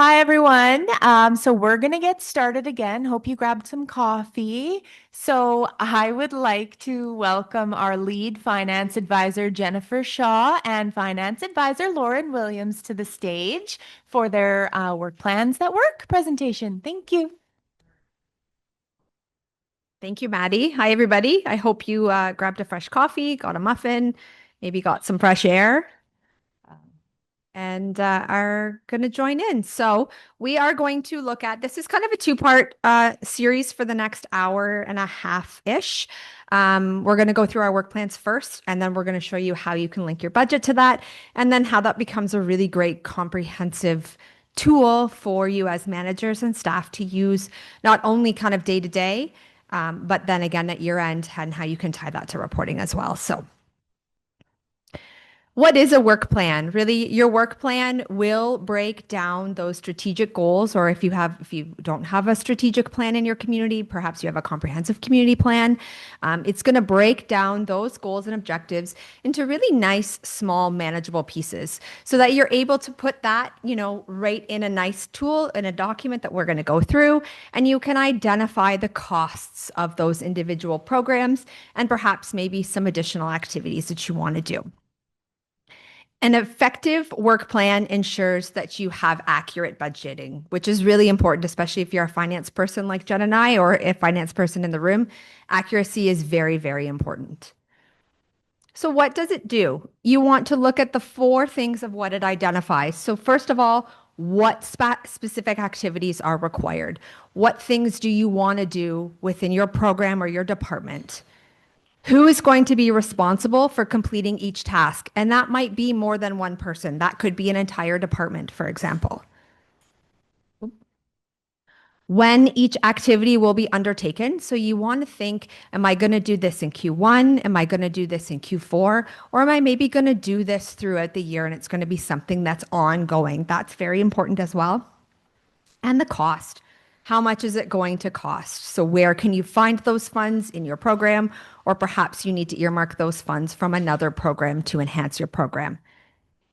Hi, everyone. So we're going to get started again. Hope you grabbed some coffee. So I would like to welcome our lead finance advisor, Jennifer Shaw, and finance advisor, Lauren Williams, to the stage for their Work Plans That Work presentation. Thank you. Thank you, Maddie. Hi, everybody. I hope you grabbed a fresh coffee, got a muffin, maybe got some fresh air, and are going to join in. So, we are going to look at this is kind of a two-part series for the next hour and a half-ish. We're going to go through our work plans first, and then we're going to show you how you can link your budget to that, and then how that becomes a really great comprehensive tool for you as managers and staff to use not only kind of day to day, but then again at year end and how you can tie that to reporting as well. So, what is a work plan? Really, your work plan will break down those strategic goals, or if you don't have a strategic plan in your community, perhaps you have a comprehensive community plan. It's going to break down those goals and objectives into really nice, small, manageable pieces so that you're able to put that, right in a nice tool in a document that we're going to go through, and you can identify the costs of those individual programs and perhaps maybe some additional activities that you want to do. An effective work plan ensures that you have accurate budgeting, which is really important, especially if you're a finance person like Jen and I, or a finance person in the room. Accuracy is very, very important. So, what does it do? You want to look at the four things of what it identifies. So, first of all, what specific activities are required? What things do you want to do within your program or your department? Who is going to be responsible for completing each task? And that might be more than one person. That could be an entire department, for example. When each activity will be undertaken. So you want to think, am I going to do this in Q1? Am I going to do this in Q4? Or am I maybe going to do this throughout the year and it's going to be something that's ongoing? That's very important as well. And the cost. How much is it going to cost? So, where can you find those funds in your program? Or perhaps you need to earmark those funds from another program to enhance your program.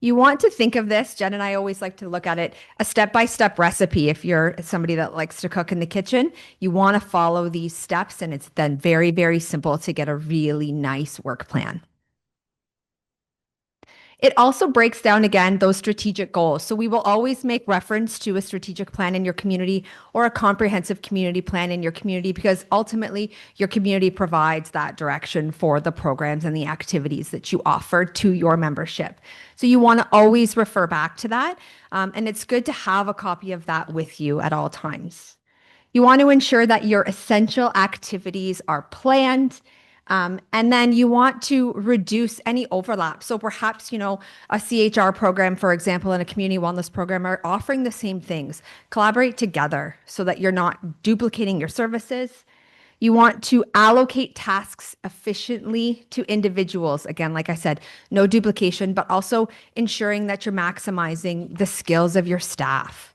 You want to think of this, Jen and I always like to look at it, a step by step recipe. If you're somebody that likes to cook in the kitchen, you want to follow these steps, and it's then very, very simple to get a really nice work plan. It also breaks down again those strategic goals. So we will always make reference to a strategic plan in your community or a comprehensive community plan in your community because ultimately your community provides that direction for the programs and the activities that you offer to your membership. So you want to always refer back to that. And it's good to have a copy of that with you at all times. You want to ensure that your essential activities are planned. And then you want to reduce any overlap. So perhaps, a CHR program, for example, and a community wellness program are offering the same things. Collaborate together so that you're not duplicating your services. You want to allocate tasks efficiently to individuals. Again, like I said, no duplication, but also ensuring that you're maximizing the skills of your staff.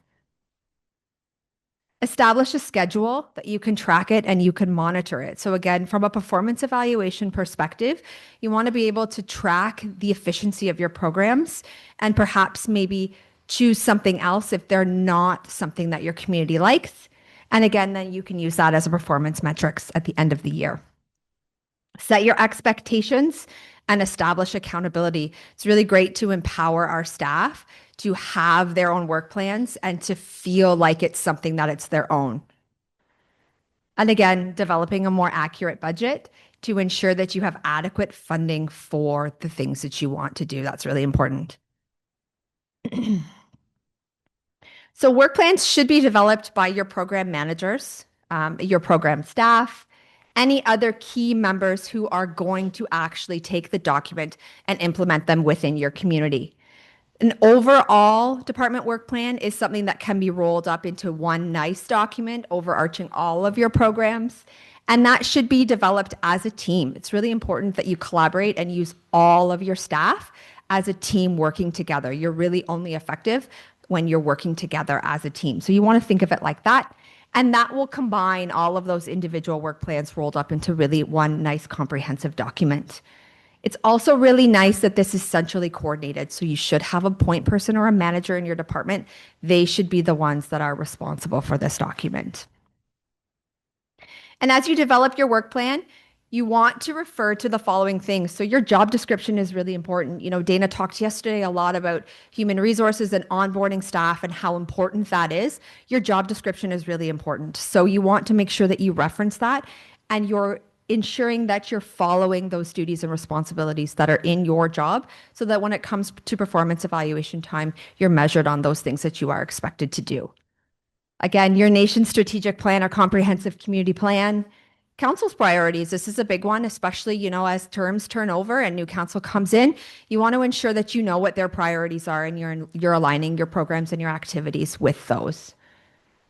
Establish a schedule that you can track it and you can monitor it. So, again, from a performance evaluation perspective, you want to be able to track the efficiency of your programs and perhaps maybe choose something else if they're not something that your community likes. And again, then you can use that as a performance metrics at the end of the year. Set your expectations and establish accountability. It's really great to empower our staff to have their own work plans and to feel like it's something that it's their own. And again, developing a more accurate budget to ensure that you have adequate funding for the things that you want to do. That's really important. So, work plans should be developed by your program managers, your program staff, any other key members who are going to actually take the document and implement them within your community. An overall department work plan is something that can be rolled up into one nice document overarching all of your programs. And that should be developed as a team. It's really important that you collaborate and use all of your staff as a team working together. You're really only effective when you're working together as a team. So you want to think of it like that. And that will combine all of those individual work plans rolled up into really one nice comprehensive document. It's also really nice that this is centrally coordinated. So you should have a point person or a manager in your department. They should be the ones that are responsible for this document. And as you develop your work plan, you want to refer to the following things. So your job description is really important. You know, Dana talked yesterday a lot about human resources and onboarding staff and how important that is. Your job description is really important. So you want to make sure that you reference that and you're ensuring that you're following those duties and responsibilities that are in your job so that when it comes to performance evaluation time, you're measured on those things that you are expected to do. Again, your nation's strategic plan or comprehensive community plan. Council's priorities. This is a big one, especially, you know, as terms turn over and new council comes in. You want to ensure that you know what their priorities are and you're aligning your programs and your activities with those.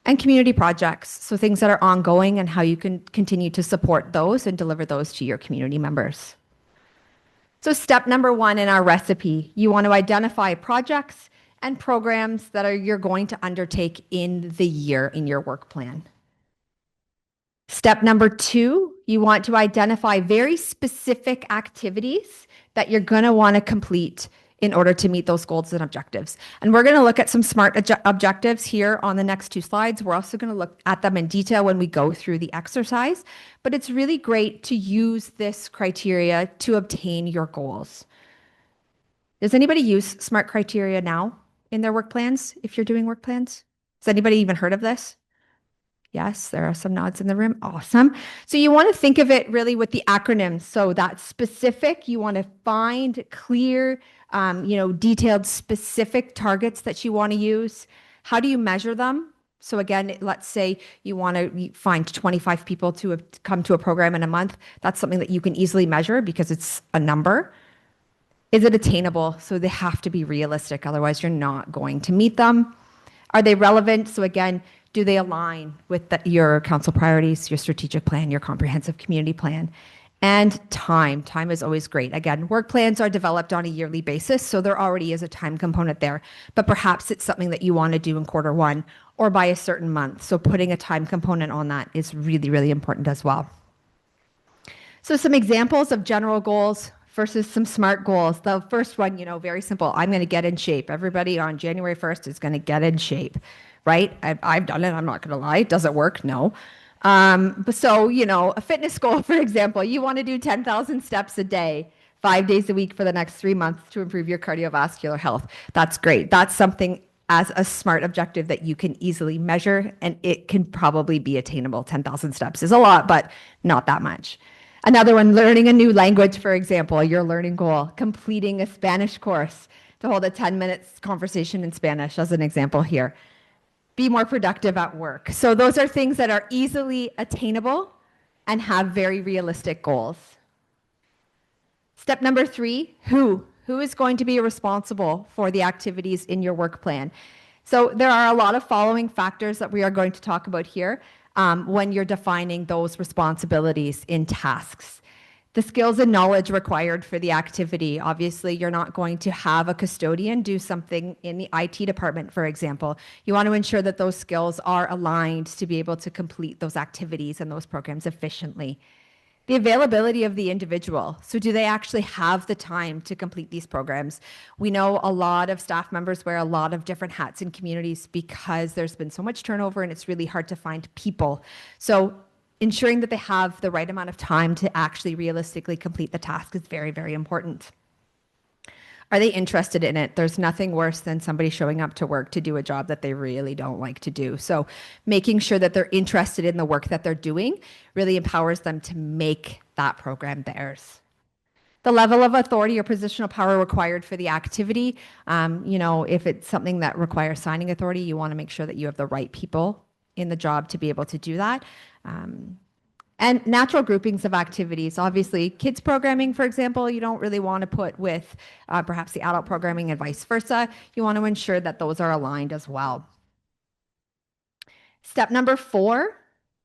And community projects. So things that are ongoing and how you can continue to support those and deliver those to your community members. So step number one in our recipe, you want to identify projects and programs that you're going to undertake in the year in your work plan. Step number two, you want to identify very specific activities that you're going to want to complete in order to meet those goals and objectives. And we're going to look at some SMART objectives here on the next two slides. We're also going to look at them in detail when we go through the exercise, but it's really great to use this criteria to obtain your goals. Does anybody use SMART criteria now in their work plans if you're doing work plans? Has anybody even heard of this? Yes, there are some nods in the room. Awesome. So you want to think of it really with the acronyms. So that's specific. You want to find clear, detailed, specific targets that you want to use. How do you measure them? So again, let's say you want to find 25 people to have come to a program in a month. That's something that you can easily measure because it's a number. Is it attainable? So they have to be realistic. Otherwise, you're not going to meet them. Are they relevant? So again, do they align with your council priorities, your strategic plan, your comprehensive community plan? And time. Time is always great. Again, work plans are developed on a yearly basis, so there already is a time component there. But perhaps it's something that you want to do in quarter one or by a certain month. So putting a time component on that is really, really important as well. So some examples of general goals versus some SMART goals. The first one, very simple. I'm going to get in shape. Everybody on January 1st is going to get in shape, right? I've done it. I'm not going to lie. Does it work? No. So, a fitness goal, for example, you want to do 10,000 steps a day, 5 days a week for the next 3 months to improve your cardiovascular health. That's great. That's something as a SMART objective that you can easily measure, and it can probably be attainable. 10,000 steps is a lot, but not that much. Another one, learning a new language, for example, your learning goal, completing a Spanish course to hold a 10 minutes conversation in Spanish as an example here. Be more productive at work. So those are things that are easily attainable and have very realistic goals. Step number three, who? Who is going to be responsible for the activities in your work plan? So there are a lot of following factors that we are going to talk about here when you're defining those responsibilities in tasks. The skills and knowledge required for the activity. Obviously, you're not going to have a custodian do something in the IT department, for example. You want to ensure that those skills are aligned to be able to complete those activities and those programs efficiently. The availability of the individual. So do they actually have the time to complete these programs? We know a lot of staff members wear a lot of different hats in communities because there's been so much turnover and it's really hard to find people. So ensuring that they have the right amount of time to actually realistically complete the task is very, very important. Are they interested in it? There's nothing worse than somebody showing up to work to do a job that they really don't like to do. So making sure that they're interested in the work that they're doing really empowers them to make that program theirs. The level of authority or positional power required for the activity. If it's something that requires signing authority, you want to make sure that you have the right people in the job to be able to do that. And natural groupings of activities. Obviously, kids programming, for example, you don't really want to put with perhaps the adult programming and vice versa. You want to ensure that those are aligned as well. Step number 4,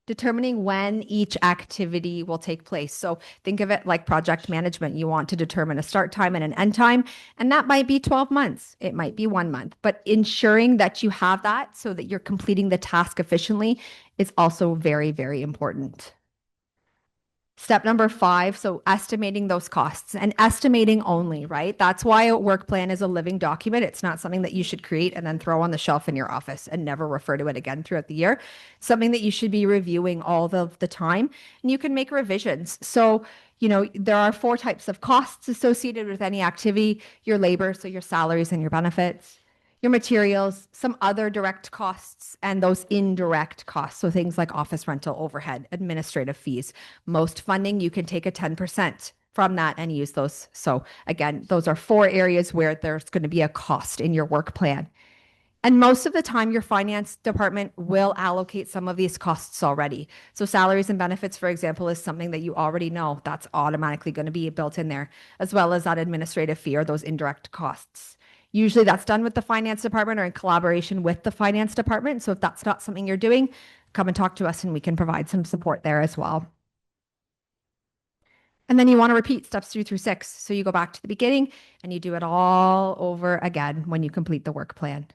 determining when each activity will take place. So think of it like project management. You want to determine a start time and an end time, and that might be 12 months. It might be 1 month, but ensuring that you have that so that you're completing the task efficiently is also very, very important. Step number five, so estimating those costs and estimating only, right? That's why a work plan is a living document. It's not something that you should create and then throw on the shelf in your office and never refer to it again throughout the year. Something that you should be reviewing all the time, and you can make revisions. So, there are four types of costs associated with any activity: your labor, so your salaries and your benefits, your materials, some other direct costs, and those indirect costs. So things like office rental, overhead, administrative fees. Most funding, you can take a 10% from that and use those. So again, those are four areas where there's going to be a cost in your work plan. And most of the time, your finance department will allocate some of these costs already. So, salaries and benefits, for example, is something that you already know that's automatically going to be built in there, as well as that administrative fee or those indirect costs. Usually, that's done with the finance department or in collaboration with the finance department. So, if that's not something you're doing, come and talk to us and we can provide some support there as well. And then you want to repeat steps 3 through 6. So, you go back to the beginning and you do it all over again when you complete the work plan.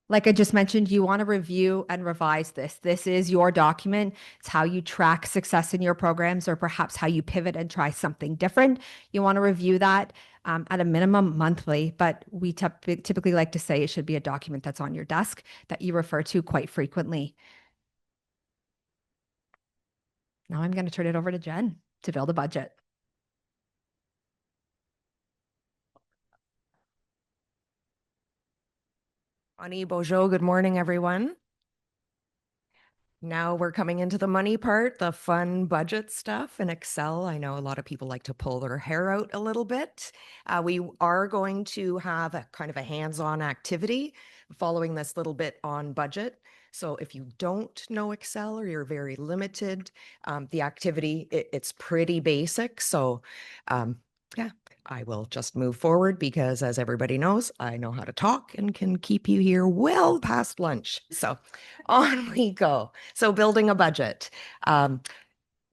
Like I just mentioned, you want to review and revise this. This is your document. It's how you track success in your programs, or perhaps how you pivot and try something different. You want to review that at a minimum monthly, but we typically like to say it should be a document that's on your desk that you refer to quite frequently. Now I'm going to turn it over to Jen to build a budget. Ani Bojo, good morning, everyone. Now we're coming into the money part, the fun budget stuff in Excel. I know a lot of people like to pull their hair out a little bit. We are going to have a kind of a hands-on activity following this little bit on budget. So if you don't know Excel or you're very limited, the activity, it's pretty basic. So yeah, I will just move forward because, as everybody knows, I know how to talk and can keep you here well past lunch. So on we go. So building a budget. We're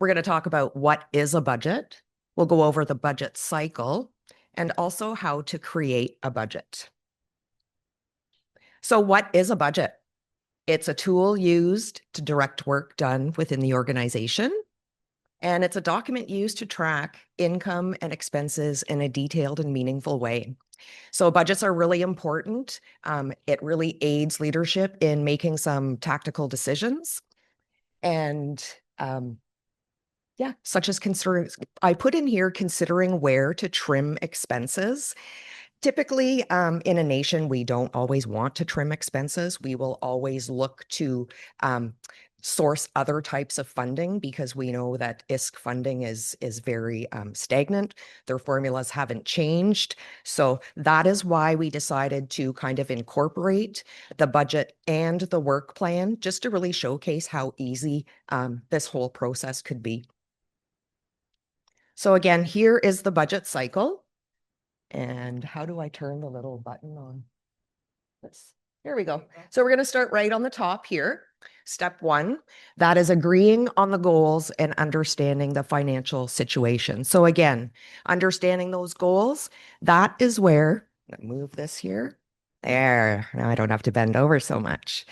going to talk about what is a budget. We'll go over the budget cycle and also how to create a budget. So what is a budget? It's a tool used to direct work done within the organization. And it's a document used to track income and expenses in a detailed and meaningful way. So budgets are really important. It really aids leadership in making some tactical decisions. And yeah, such as considering, I put in here considering where to trim expenses. Typically, in a nation, we don't always want to trim expenses. We will always look to source other types of funding because we know that ISK funding is very stagnant. Their formulas haven't changed. So that is why we decided to kind of incorporate the budget and the work plan just to really showcase how easy this whole process could be. So again, here is the budget cycle. And how do I turn the little button on? Here we go. So we're going to start right on the top here. Step 1, that is agreeing on the goals and understanding the financial situation. So again, understanding those goals, that is where, move this here. There, now I don't have to bend over so much.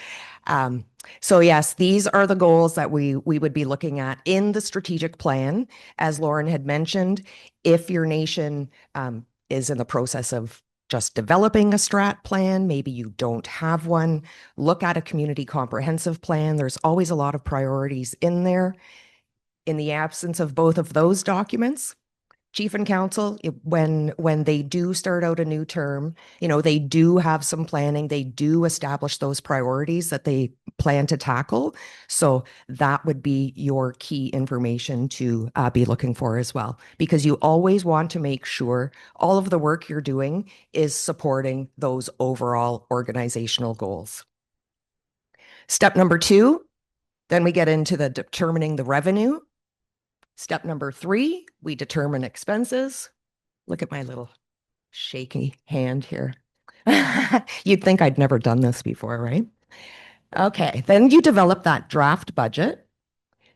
So yes, these are the goals that we would be looking at in the strategic plan. As Lauren had mentioned, if your nation is in the process of just developing a strat plan, maybe you don't have one, look at a community comprehensive plan. There's always a lot of priorities in there. In the absence of both of those documents, chief and council, when they do start out a new term, they do have some planning, they do establish those priorities that they plan to tackle. So that would be your key information to be looking for as well, because you always want to make sure all of the work you're doing is supporting those overall organizational goals. Step number 2, then we get into the determining the revenue. Step number 3, we determine expenses. Look at my little shaky hand here. You'd think I'd never done this before, right? Okay, then you develop that draft budget.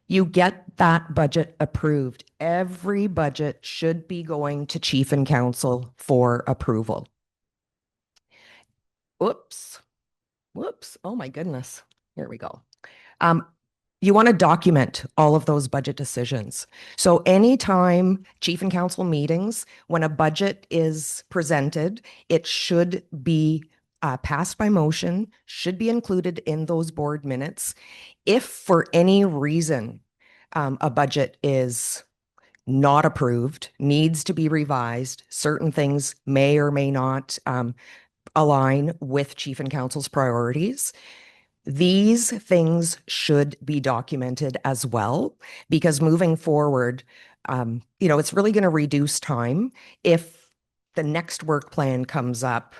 You get that budget approved. Every budget should be going to chief and council for approval. Whoops. Oh my goodness. Here we go. You want to document all of those budget decisions. So anytime chief and council meetings, when a budget is presented, it should be passed by motion, should be included in those board minutes. If for any reason a budget is not approved, needs to be revised, certain things may or may not align with chief and council's priorities, these things should be documented as well, because moving forward, it's really going to reduce time if the next work plan comes up,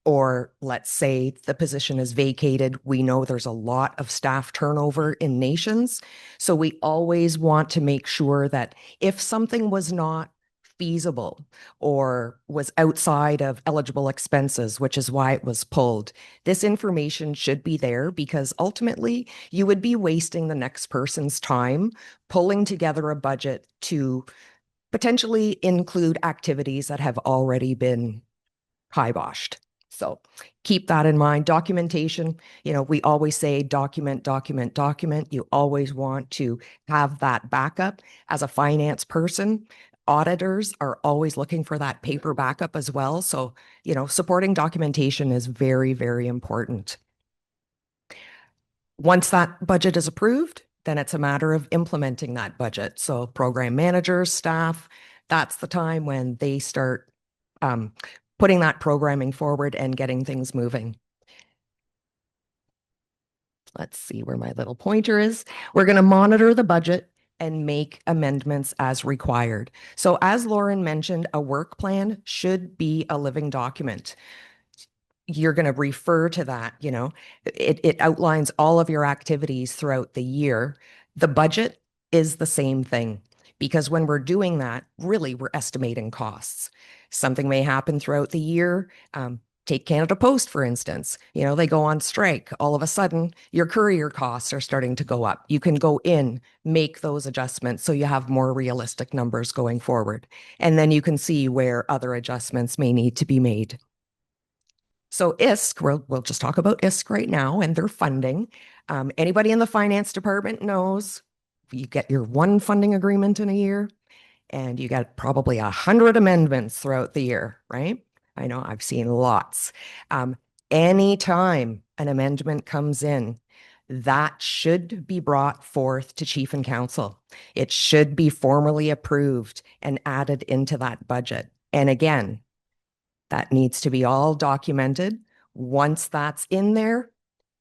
or let's say the position is vacated. We know there's a lot of staff turnover in nations. So we always want to make sure that if something was not feasible or was outside of eligible expenses, which is why it was pulled, this information should be there, because ultimately you would be wasting the next person's time pulling together a budget to potentially include activities that have already been kiboshed. So keep that in mind. Documentation, we always say document, document, document. You always want to have that backup. As a finance person, auditors are always looking for that paper backup as well. So, supporting documentation is very, very important. Once that budget is approved, then it's a matter of implementing that budget. So program managers, staff, that's the time when they start putting that programming forward and getting things moving. Let's see where my little pointer is. We're going to monitor the budget and make amendments as required. So as Lauren mentioned, a work plan should be a living document. You're going to refer to that, it outlines all of your activities throughout the year. The budget is the same thing, because when we're doing that, really, we're estimating costs. Something may happen throughout the year. Take Canada Post, for instance. They go on strike. All of a sudden, your courier costs are starting to go up. You can go in, make those adjustments so you have more realistic numbers going forward. And then you can see where other adjustments may need to be made. So ISK, we'll just talk about ISK right now and their funding. Anybody in the finance department knows you get your one funding agreement in a year, and you get probably 100 amendments throughout the year, right? I know I've seen lots. Anytime an amendment comes in, that should be brought forth to chief and council. It should be formally approved and added into that budget. And again, that needs to be all documented. Once that's in there,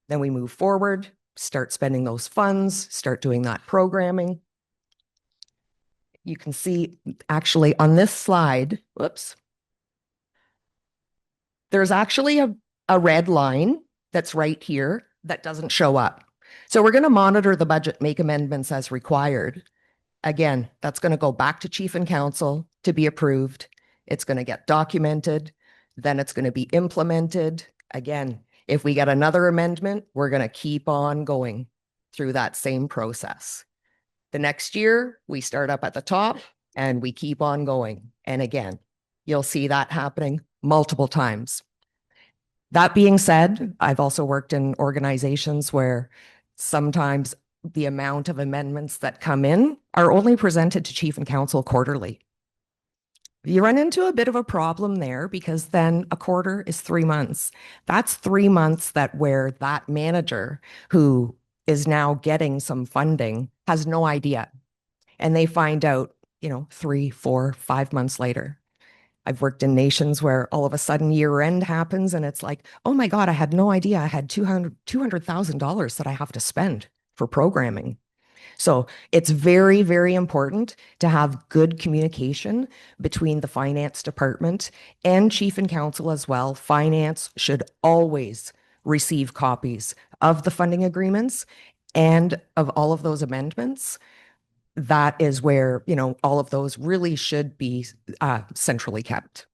then we move forward, start spending those funds, start doing that programming. You can see actually on this slide, whoops, there's actually a red line that's right here that doesn't show up. So we're going to monitor the budget, make amendments as required. Again, that's going to go back to chief and council to be approved. It's going to get documented. Then it's going to be implemented. Again, if we get another amendment, we're going to keep on going through that same process. The next year, we start up at the top and we keep on going. And again, you'll see that happening multiple times. That being said, I've also worked in organizations where sometimes the amount of amendments that come in are only presented to chief and council quarterly. You run into a bit of a problem there, because then a quarter is 3 months. That's 3 months where that manager who is now getting some funding has no idea. And they find out, 3, 4, 5 months later. I've worked in nations where all of a sudden year end happens and it's like, oh my God, I had no idea I had $200,000 that I have to spend for programming. So it's very, very important to have good communication between the finance department and chief and council as well. Finance should always receive copies of the funding agreements and of all of those amendments. That is where, all of those really should be centrally kept.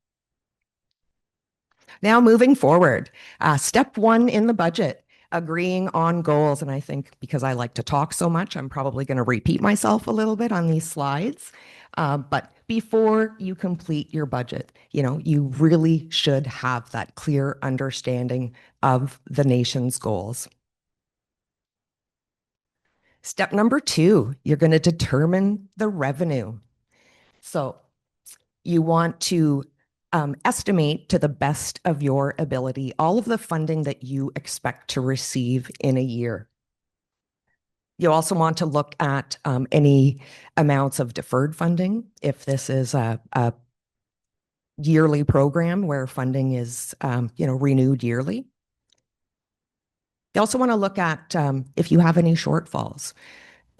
Now moving forward, step 1 in the budget, agreeing on goals. And I think because I like to talk so much, I'm probably going to repeat myself a little bit on these slides. But before you complete your budget, you really should have that clear understanding of the nation's goals. Step number 2, you're going to determine the revenue. So you want to estimate to the best of your ability all of the funding that you expect to receive in a year. You also want to look at any amounts of deferred funding. If this is a yearly program where funding is, renewed yearly. You also want to look at if you have any shortfalls.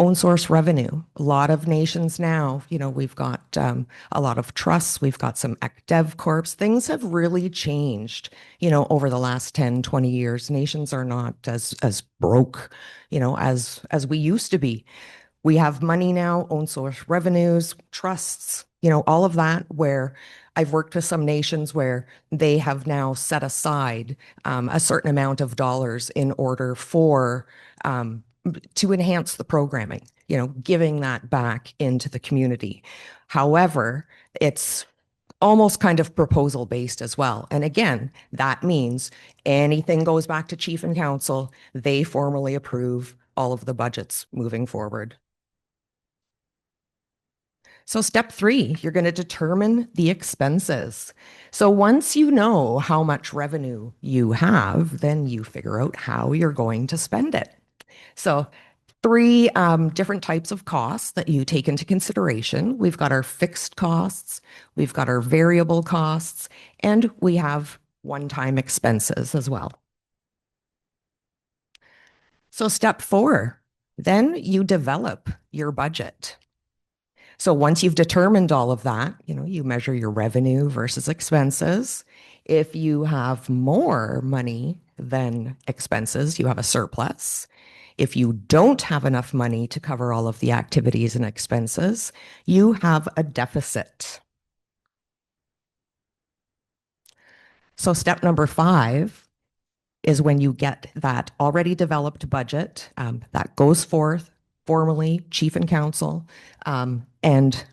Own source revenue. A lot of nations now, we've got a lot of trusts, we've got some dev corps. Things have really changed, over the last 10, 20 years. Nations are not as broke, as we used to be. We have money now, own source revenues, trusts, all of that, where I've worked with some nations where they have now set aside a certain amount of dollars in order for to enhance the programming, giving that back into the community. However, it's almost kind of proposal based as well. And again, that means anything goes back to chief and council, they formally approve all of the budgets moving forward. So step 3, you're going to determine the expenses. So once you know how much revenue you have, then you figure out how you're going to spend it. So 3 different types of costs that you take into consideration. We've got our fixed costs, we've got our variable costs, and we have one-time expenses as well. So step 4, then you develop your budget. So once you've determined all of that, you measure your revenue versus expenses. If you have more money than expenses, you have a surplus. If you don't have enough money to cover all of the activities and expenses, you have a deficit. So step number 5 is when you get that already developed budget that goes forth formally, chief and council, and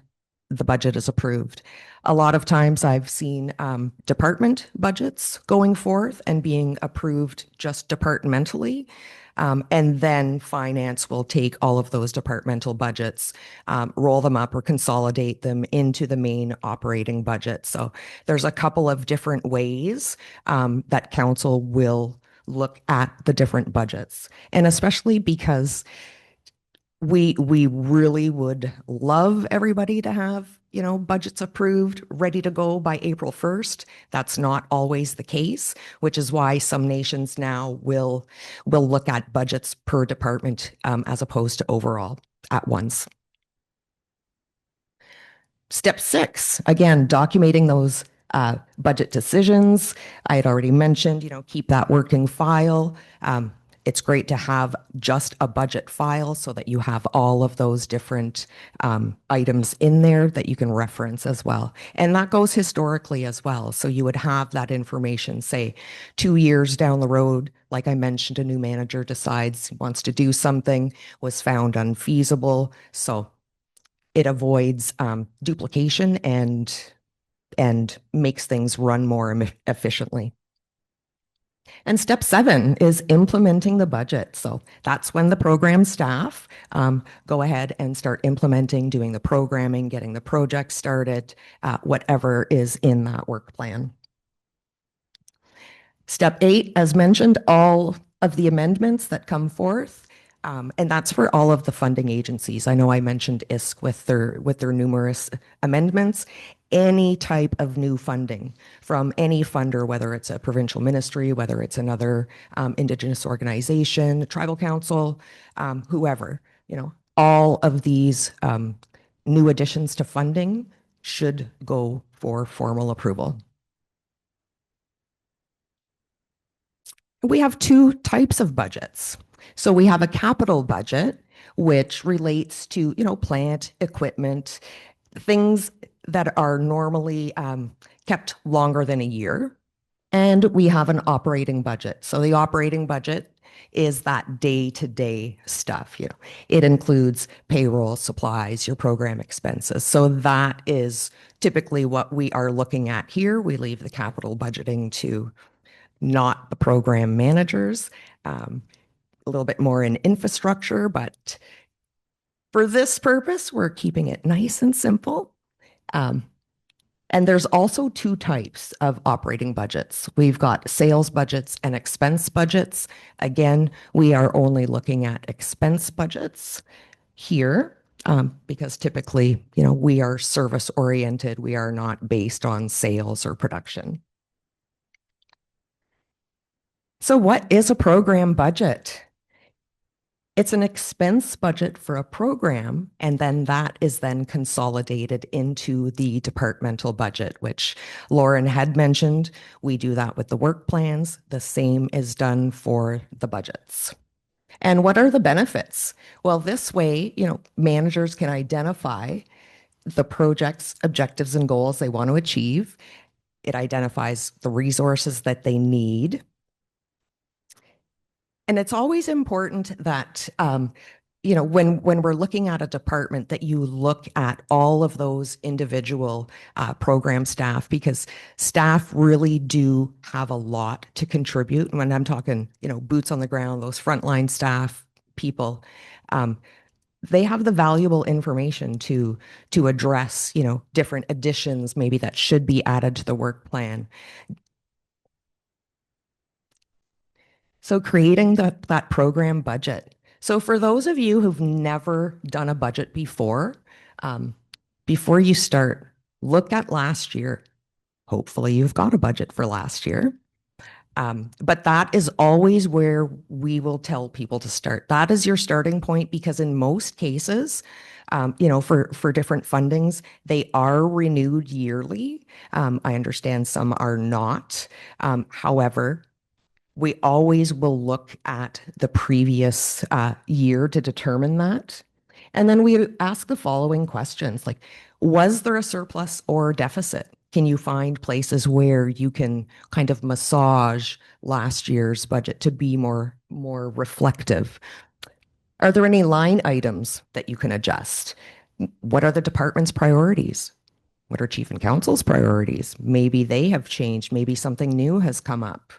the budget is approved. A lot of times I've seen department budgets going forth and being approved just departmentally. And then finance will take all of those departmental budgets, roll them up or consolidate them into the main operating budget. So there's a couple of different ways that council will look at the different budgets. And especially because we really would love everybody to have, budgets approved, ready to go by April 1st. That's not always the case, which is why some nations now will look at budgets per department as opposed to overall at once. Step 6, again, documenting those budget decisions. I had already mentioned, keep that working file. It's great to have just a budget file so that you have all of those different items in there that you can reference as well. And that goes historically as well. So you would have that information, say, 2 years down the road, like I mentioned, a new manager decides he wants to do something, was found unfeasible. So it avoids duplication and makes things run more efficiently. And step 7 is implementing the budget. So that's when the program staff go ahead and start implementing, doing the programming, getting the project started, whatever is in that work plan. Step 8, as mentioned, all of the amendments that come forth. And that's for all of the funding agencies. I know I mentioned ISK with their numerous amendments. Any type of new funding from any funder, whether it's a provincial ministry, whether it's another Indigenous organization, tribal council, whoever, all of these new additions to funding should go for formal approval. We have 2 types of budgets. So we have a capital budget, which relates to, plant, equipment, things that are normally kept longer than a year. And we have an operating budget. So the operating budget is that day-to-day stuff. It includes payroll, supplies, your program expenses. So that is typically what we are looking at here. We leave the capital budgeting to not the program managers. a little bit more in infrastructure, but for this purpose, we're keeping it nice and simple. Um, and there's also two types of operating budgets. We've got sales budgets and expense budgets. Again, we are only looking at expense budgets here because typically, we are service oriented. We are not based on sales or production. So what is a program budget? It's an expense budget for a program, and then that is then consolidated into the departmental budget, which Lauren had mentioned. We do that with the work plans. The same is done for the budgets. And what are the benefits? Well, this way, managers can identify the project's objectives and goals they want to achieve. It identifies the resources that they need. And it's always important that, when we're looking at a department, that you look at all of those individual program staff, because staff really do have a lot to contribute. And when I'm talking, boots on the ground, those frontline staff people, they have the valuable information to address, different additions maybe that should be added to the work plan. So creating that program budget. So for those of you who've never done a budget before you start, look at last year. Hopefully you've got a budget for last year. But that is always where we will tell people to start. That is your starting point, because in most cases, for different fundings, they are renewed yearly. I understand some are not. However, we always will look at the previous year to determine that. And then we ask the following questions, like, was there a surplus or deficit? Can you find places where you can kind of massage last year's budget to be more reflective? Are there any line items that you can adjust? What are the department's priorities? What are chief and council's priorities? Maybe they have changed. Maybe something new has come up.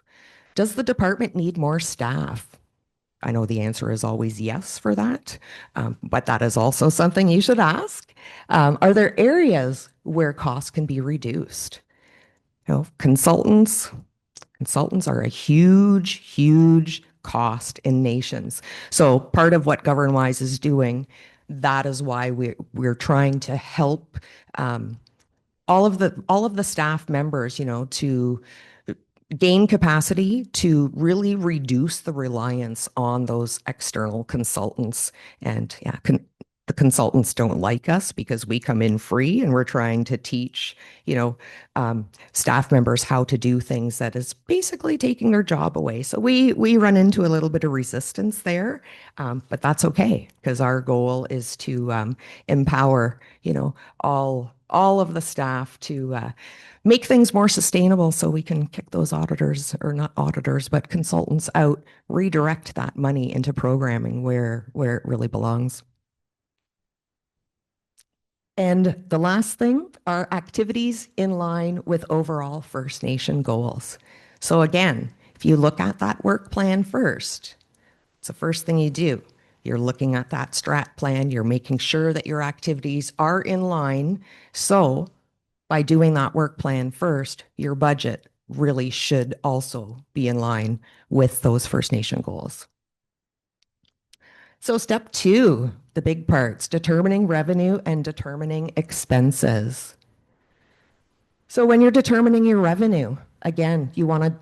Does the department need more staff? I know the answer is always yes for that, but that is also something you should ask. Are there areas where costs can be reduced? Consultants are a huge cost in nations. So part of what GovernWise is doing, that is why we're trying to help all of the staff members, to gain capacity to really reduce the reliance on those external consultants. And yeah, the consultants don't like us because we come in free and we're trying to teach, staff members how to do things that is basically taking their job away. So we run into a little bit of resistance there, but that's okay, because our goal is to empower, all of the staff to make things more sustainable, so we can kick those auditors, or not auditors, but consultants out, redirect that money into programming where it really belongs. And the last thing are activities in line with overall First Nation goals. So again, if you look at that work plan first, it's the first thing you do. You're looking at that strat plan, you're making sure that your activities are in line. So by doing that work plan first, your budget really should also be in line with those First Nation goals. So step 2, the big parts, determining revenue and determining expenses. So when you're determining your revenue, again, you want to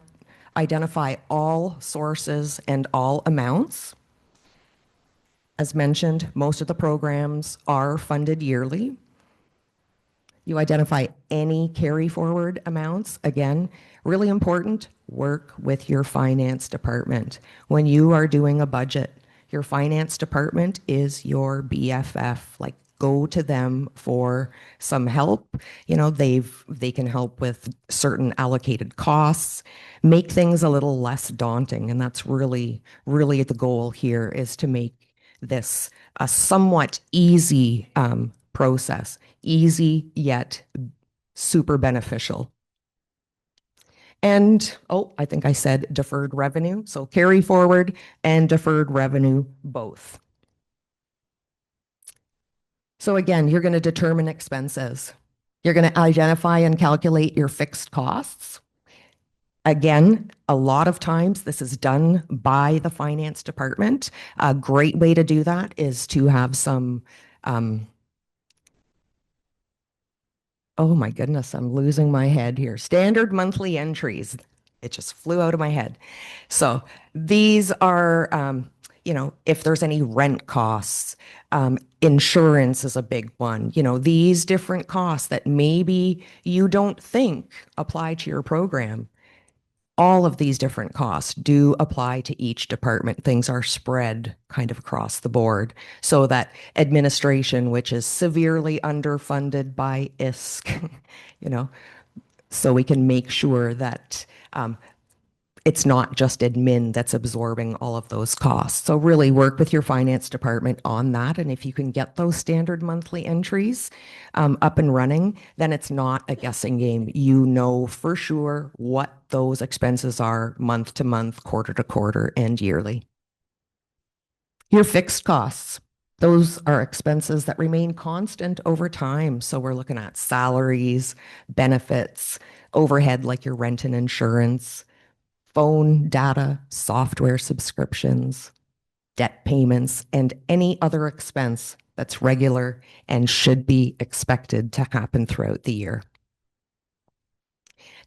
identify all sources and all amounts. As mentioned, most of the programs are funded yearly. You identify any carry forward amounts. Again, really important, work with your finance department. When you are doing a budget, your finance department is your BFF. Like, go to them for some help. They can help with certain allocated costs, make things a little less daunting. And that's really the goal here, is to make this a somewhat easy process, easy yet super beneficial. And, oh, I think I said deferred revenue. So carry forward and deferred revenue both. So again, you're going to determine expenses. You're going to identify and calculate your fixed costs. Again, a lot of times this is done by the finance department. A great way to do that is to have some, oh my goodness, I'm losing my head here. Standard monthly entries. It just flew out of my head. So these are, if there's any rent costs, insurance is a big one. These different costs that maybe you don't think apply to your program. All of these different costs do apply to each department. Things are spread kind of across the board so that administration, which is severely underfunded by ISK, you know, so we can make sure that it's not just admin that's absorbing all of those costs. So really work with your finance department on that. And if you can get those standard monthly entries up and running, then it's not a guessing game. You know for sure what those expenses are month to month, quarter to quarter, and yearly. Your fixed costs. Those are expenses that remain constant over time. So we're looking at salaries, benefits, overhead like your rent and insurance, phone, data, software subscriptions, debt payments, and any other expense that's regular and should be expected to happen throughout the year.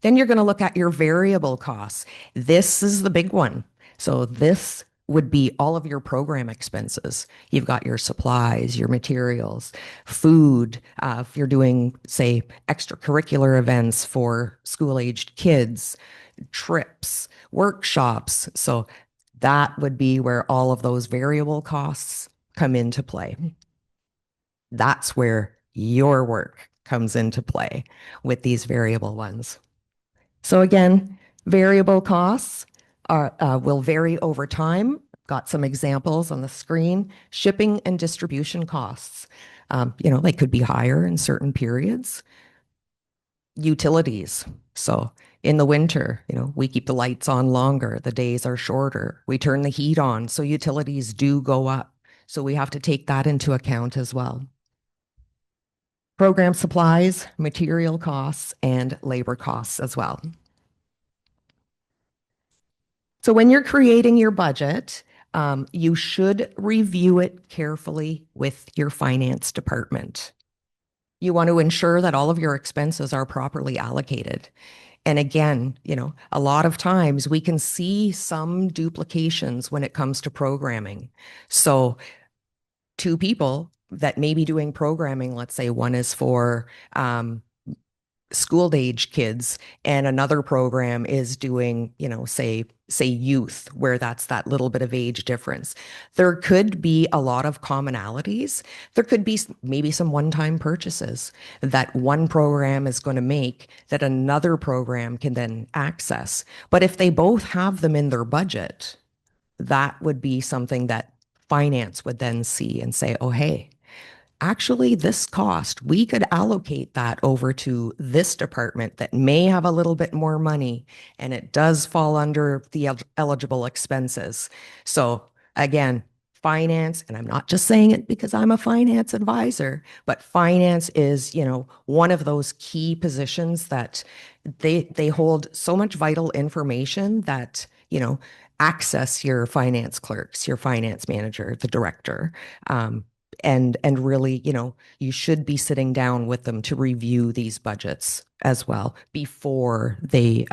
Then you're going to look at your variable costs. This is the big one. So this would be all of your program expenses. You've got your supplies, your materials, food, if you're doing, say, extracurricular events for school-aged kids, trips, workshops. So that would be where all of those variable costs come into play. That's where your work comes into play with these variable ones. So again, variable costs will vary over time. Got some examples on the screen. Shipping and distribution costs. They could be higher in certain periods. Utilities. So in the winter, we keep the lights on longer. The days are shorter. We turn the heat on. So utilities do go up. So we have to take that into account as well. Program supplies, material costs, and labor costs as well. So when you're creating your budget, you should review it carefully with your finance department. You want to ensure that all of your expenses are properly allocated. And again, a lot of times we can see some duplications when it comes to programming. So two people that may be doing programming, let's say one is for school age kids and another program is doing, say youth, where that's that little bit of age difference. There could be a lot of commonalities. There could be maybe some one-time purchases that one program is going to make that another program can then access. But if they both have them in their budget, that would be something that finance would then see and say, oh, hey, actually, this cost, we could allocate that over to this department that may have a little bit more money, and it does fall under the eligible expenses. So again, finance, and I'm not just saying it because I'm a finance advisor, but finance is, one of those key positions that they hold so much vital information that, access your finance clerks, your finance manager, the director. And really, you should be sitting down with them to review these budgets as well before they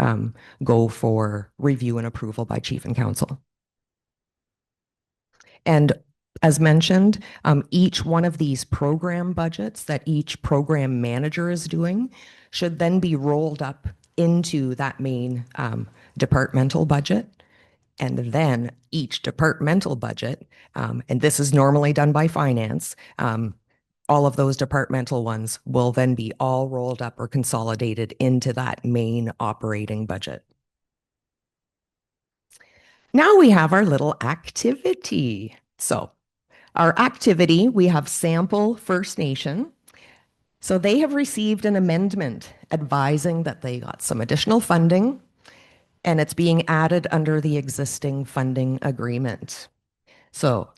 go for review and approval by chief and council. And as mentioned, each one of these program budgets that each program manager is doing should then be rolled up into that main departmental budget. And then each departmental budget, and this is normally done by finance, all of those departmental ones will then be all rolled up or consolidated into that main operating budget. Now we have our little activity. So our activity, we have Sample First Nation. So they have received an amendment advising that they got some additional funding and it's being added under the existing funding agreement. So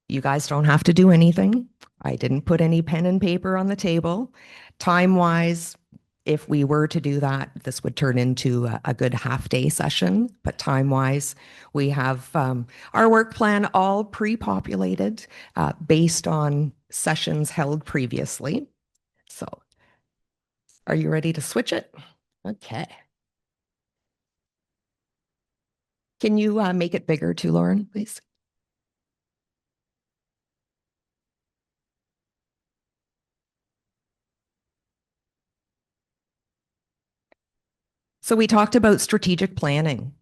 you guys don't have to do anything. I didn't put any pen and paper on the table. Time-wise, if we were to do that, this would turn into a good half-day session. But time-wise, we have our work plan all pre-populated based on sessions held previously. So are you ready to switch it? Okay. Can you make it bigger too, Lauren, please? So we talked about strategic planning.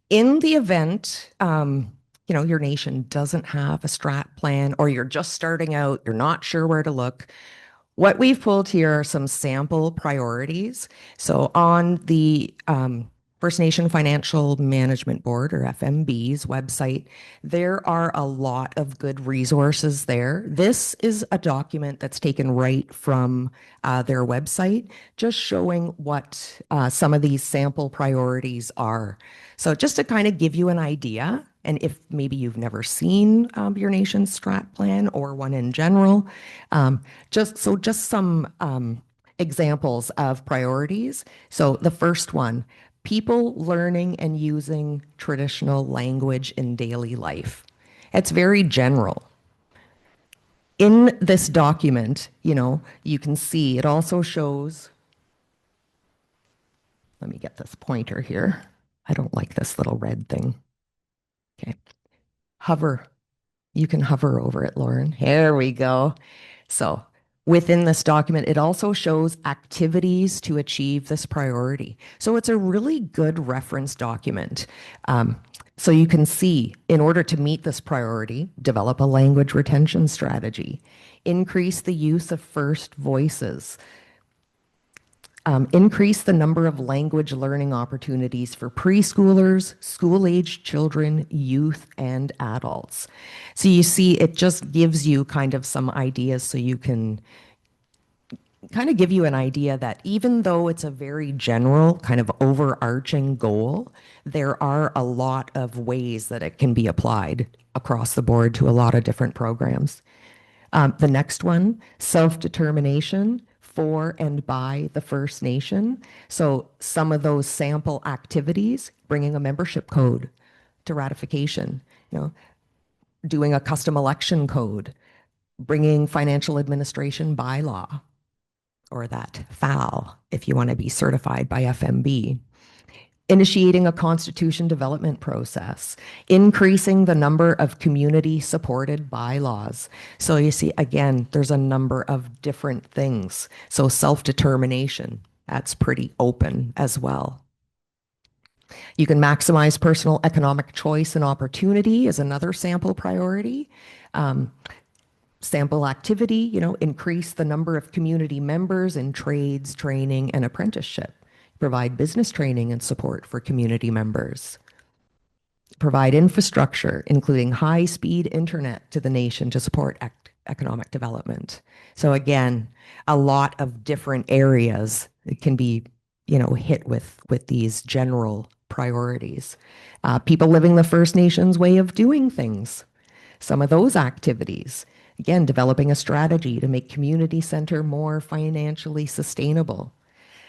In the event, your nation doesn't have a strat plan, or you're just starting out, you're not sure where to look, what we've pulled here are some sample priorities. So on the First Nation Financial Management Board, or FMB's website, there are a lot of good resources there. This is a document that's taken right from their website, just showing what some of these sample priorities are. So just to kind of give you an idea, and if maybe you've never seen your nation's strat plan or one in general, just some examples of priorities. So the first one, people learning and using traditional language in daily life. It's very general. In this document, you can see it also shows, let me get this pointer here. I don't like this little red thing. Okay. Hover. You can hover over it, Lauren. Here we go. So within this document, it also shows activities to achieve this priority. So it's a really good reference document. So you can see, in order to meet this priority, develop a language retention strategy, increase the use of first voices, increase the number of language learning opportunities for preschoolers, school-aged children, youth, and adults. So you see, it just gives you kind of some ideas so you can kind of give you an idea that even though it's a very general kind of overarching goal, there are a lot of ways that it can be applied across the board to a lot of different programs. The next one, self-determination for and by the First Nation. So some of those sample activities, bringing a membership code to ratification, doing a custom election code, bringing financial administration bylaw, or that FAL, if you want to be certified by FMB, initiating a constitution development process, increasing the number of community supported bylaws. So you see, again, there's a number of different things. So self-determination, that's pretty open as well. You can maximize personal economic choice and opportunity is another sample priority. Sample activity, increase the number of community members in trades, training, and apprenticeship. Provide business training and support for community members. Provide infrastructure, including high-speed internet to the nation to support economic development. So again, a lot of different areas can be, hit with these general priorities. People living the First Nations way of doing things. Some of those activities. Again, developing a strategy to make community center more financially sustainable.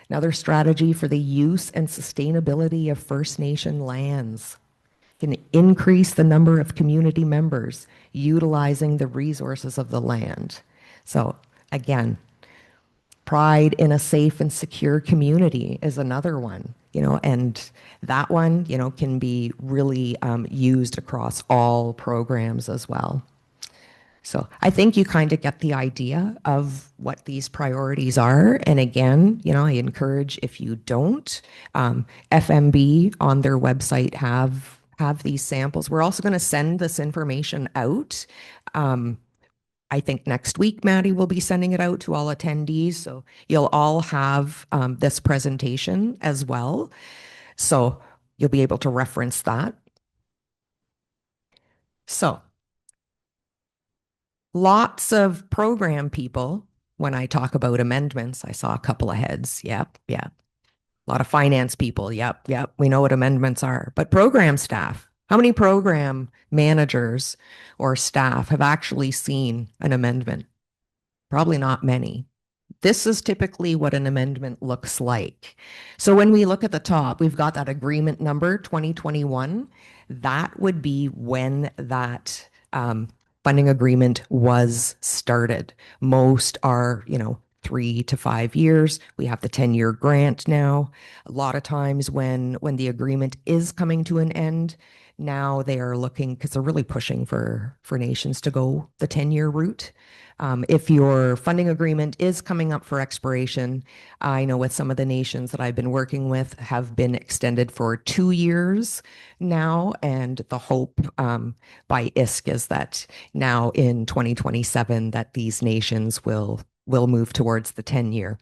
Another strategy for the use and sustainability of First Nation lands. Can increase the number of community members utilizing the resources of the land. So again, pride in a safe and secure community is another one, and that one, can be really used across all programs as well. So I think you kind of get the idea of what these priorities are. And again, I encourage, if you don't, FMB on their website have these samples. We're also going to send this information out. I think next week, Maddie will be sending it out to all attendees. So you'll all have this presentation as well. So you'll be able to reference that. So lots of program people, when I talk about amendments, I saw a couple of heads. Yep, yeah. A lot of finance people. Yep, yep. We know what amendments are. But program staff, how many program managers or staff have actually seen an amendment? Probably not many. This is typically what an amendment looks like. So when we look at the top, we've got that agreement number 2021. That would be when that funding agreement was started. Most are, 3 to 5 years. We have the 10-year grant now. A lot of times when the agreement is coming to an end, now they are looking because they're really pushing for nations to go the 10-year route. If your funding agreement is coming up for expiration, I know with some of the nations that I've been working with have been extended for 2 years now. And the hope by ISK is that now in 2027 that these nations will move towards the 10-year.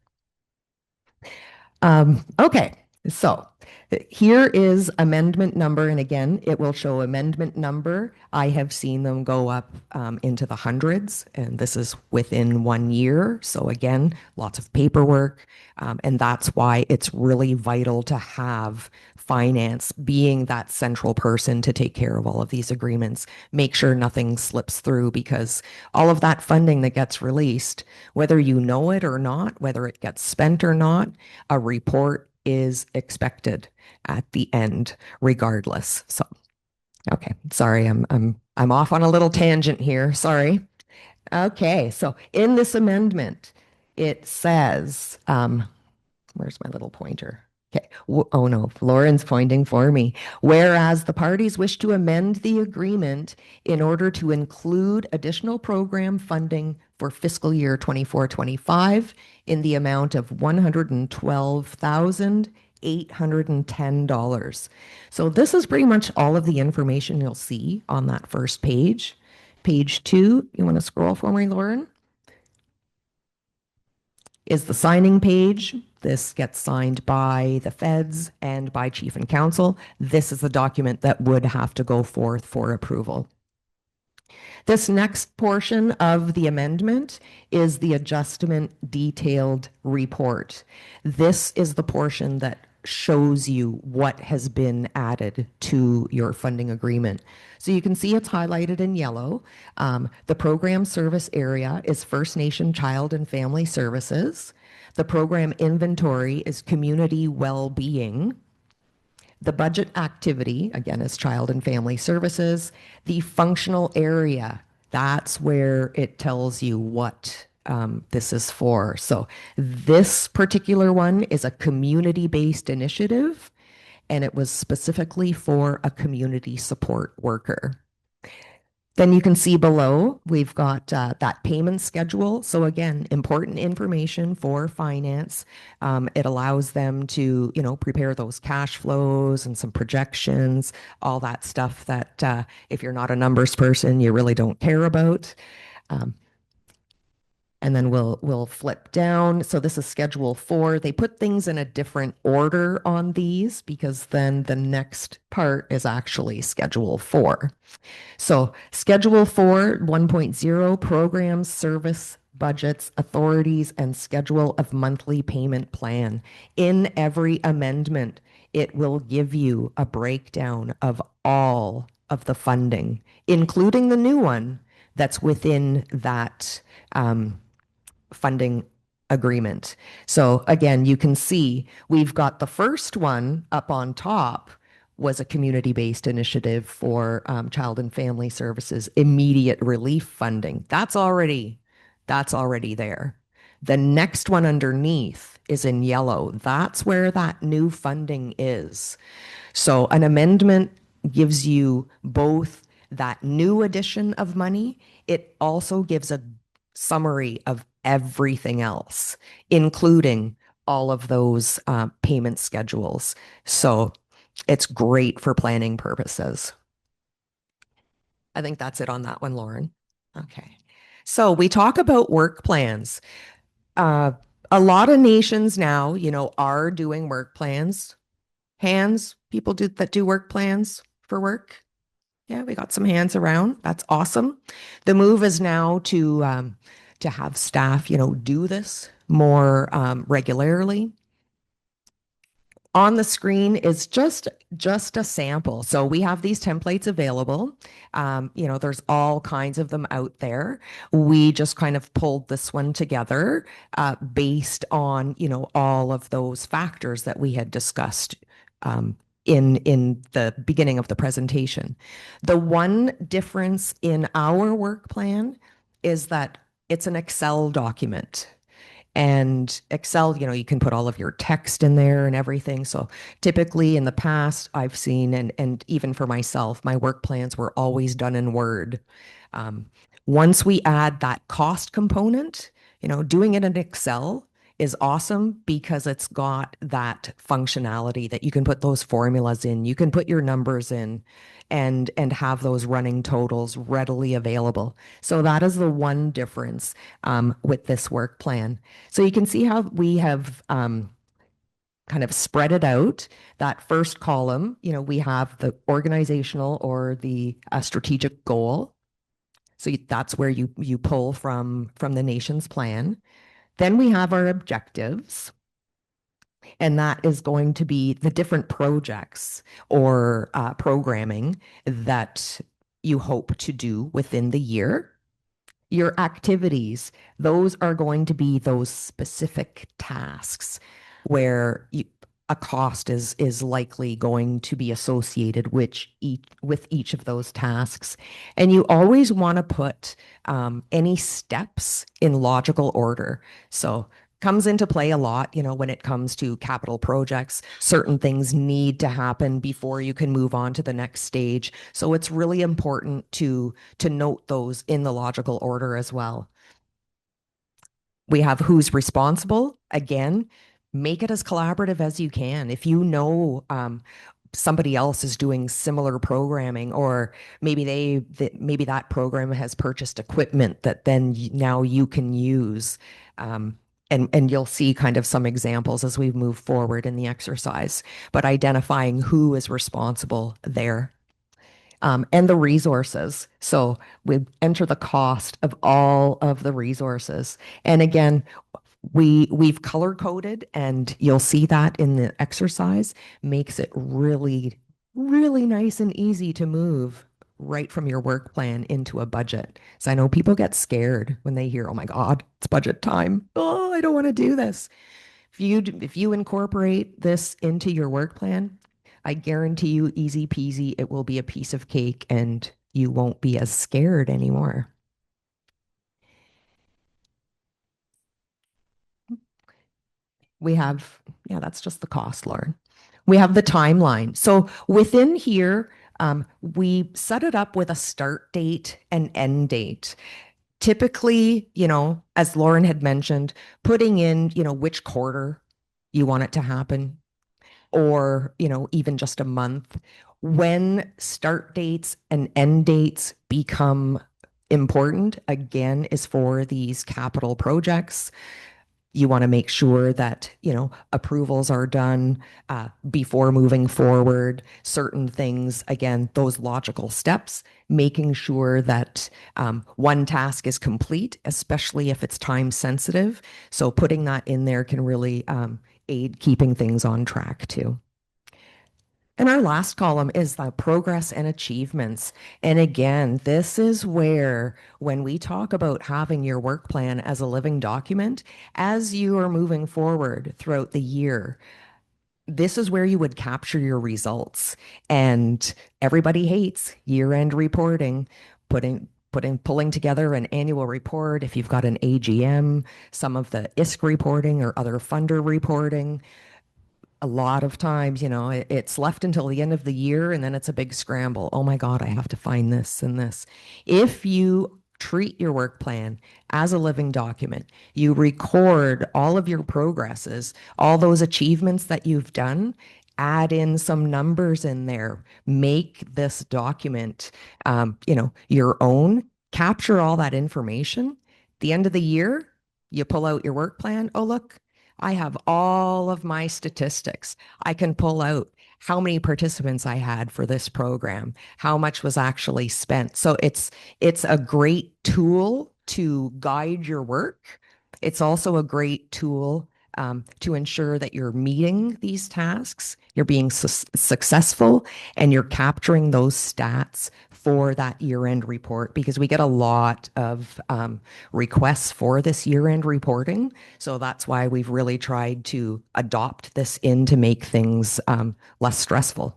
Okay, so here is amendment number, and again, it will show amendment number. I have seen them go up into the hundreds, and this is within 1 year. So again, lots of paperwork, and that's why it's really vital to have finance being that central person to take care of all of these agreements. Make sure nothing slips through because all of that funding that gets released, whether you know it or not, whether it gets spent or not, a report is expected at the end regardless. So, okay, sorry, I'm off on a little tangent here. Sorry. Okay, so in this amendment, it says, where's my little pointer? Okay. Oh no, Lauren's pointing for me. Whereas the parties wish to amend the agreement in order to include additional program funding for fiscal year 24-25 in the amount of $112,810. So this is pretty much all of the information you'll see on that first page. Page 2, you want to scroll for me, Lauren? Is the signing page. This gets signed by the feds and by chief and council. This is the document that would have to go forth for approval. This next portion of the amendment is the adjustment detailed report. This is the portion that shows you what has been added to your funding agreement. So you can see it's highlighted in yellow. The program service area is First Nation Child and Family Services. The program inventory is community well-being. The budget activity, again, is Child and Family Services. The functional area, that's where it tells you what this is for. So this particular one is a community-based initiative, and it was specifically for a community support worker. Then you can see below, we've got that payment schedule. So again, important information for finance. It allows them to, prepare those cash flows and some projections, all that stuff that if you're not a numbers person, you really don't care about. And then we'll flip down. So this is Schedule 4. They put things in a different order on these because then the next part is actually Schedule 4. So Schedule 4, 1.0, programs, service, budgets, authorities, and schedule of monthly payment plan. In every amendment, it will give you a breakdown of all of the funding, including the new one that's within that funding agreement. So again, you can see we've got the first one up on top was a community-based initiative for child and family services, immediate relief funding. That's already there. The next one underneath is in yellow. That's where that new funding is. So an amendment gives you both that new addition of money. It also gives a summary of everything else, including all of those payment schedules. So it's great for planning purposes. I think that's it on that one, Lauren. Okay. So we talk about work plans. A lot of nations now, are doing work plans. Hands, people that do work plans for work. Yeah, we got some hands around. That's awesome. The move is now to have staff, do this more regularly. On the screen is just a sample. So we have these templates available. There's all kinds of them out there. We just kind of pulled this one together based on, all of those factors that we had discussed in the beginning of the presentation. The one difference in our work plan is that it's an Excel document. And Excel, you can put all of your text in there and everything. So typically in the past, I've seen, and even for myself, my work plans were always done in Word. Um, Once we add that cost component, doing it in Excel is awesome because it's got that functionality that you can put those formulas in, you can put your numbers in and have those running totals readily available. So that is the one difference with this work plan. So you can see how we have kind of spread it out. That first column, we have the organizational or the strategic goal. So that's where you pull from the nation's plan. Then we have our objectives, and that is going to be the different projects or programming that you hope to do within the year. Your activities, those are going to be those specific tasks where a cost is likely going to be associated with each of those tasks. And you always want to put any steps in logical order. So comes into play a lot, when it comes to capital projects. Certain things need to happen before you can move on to the next stage. So it's really important to note those in the logical order as well. We have who's responsible. Again, make it as collaborative as you can. If you know somebody else is doing similar programming, or maybe that program has purchased equipment that then now you can use. And you'll see kind of some examples as we move forward in the exercise, but identifying who is responsible there. And the resources. So we enter the cost of all of the resources. And again, we've color coded, and you'll see that in the exercise, makes it really, really nice and easy to move right from your work plan into a budget. So I know people get scared when they hear, oh my God, it's budget time. Oh, I don't want to do this. If you incorporate this into your work plan, I guarantee you, easy peasy, it will be a piece of cake and you won't be as scared anymore. We have, yeah, that's just the cost, Lauren. We have the timeline. So within here, we set it up with a start date and end date. Typically, as Lauren had mentioned, putting in, which quarter you want it to happen, or, even just a month. When start dates and end dates become important, again, is for these capital projects. You want to make sure that, approvals are done before moving forward. Certain things, again, those logical steps, making sure that one task is complete, especially if it's time sensitive. So putting that in there can really aid keeping things on track too. And our last column is the progress and achievements. And again, this is where, when we talk about having your work plan as a living document, as you are moving forward throughout the year, this is where you would capture your results. And everybody hates year-end reporting, pulling together an annual report. If you've got an AGM, some of the ISK reporting or other funder reporting, a lot of times, it's left until the end of the year and then it's a big scramble. Oh my God, I have to find this and this. If you treat your work plan as a living document, you record all of your progresses, all those achievements that you've done, add in some numbers in there, make this document, your own, capture all that information. The end of the year, you pull out your work plan. Oh, look, I have all of my statistics. I can pull out how many participants I had for this program, how much was actually spent. So it's a great tool to guide your work. It's also a great tool to ensure that you're meeting these tasks, you're being successful, and you're capturing those stats for that year-end report, because we get a lot of requests for this year-end reporting. So that's why we've really tried to adopt this in to make things less stressful.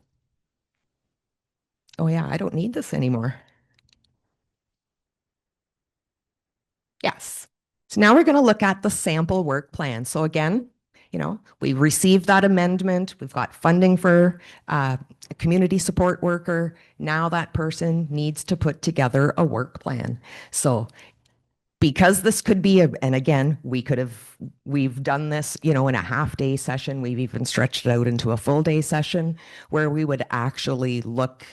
Oh yeah, I don't need this anymore. Yes. So now we're going to look at the sample work plan. So again, we received that amendment. We've got funding for a community support worker. Now that person needs to put together a work plan. So because this could be and again, we've done this, in a half day session. We've even stretched it out into a full day session where we would actually look,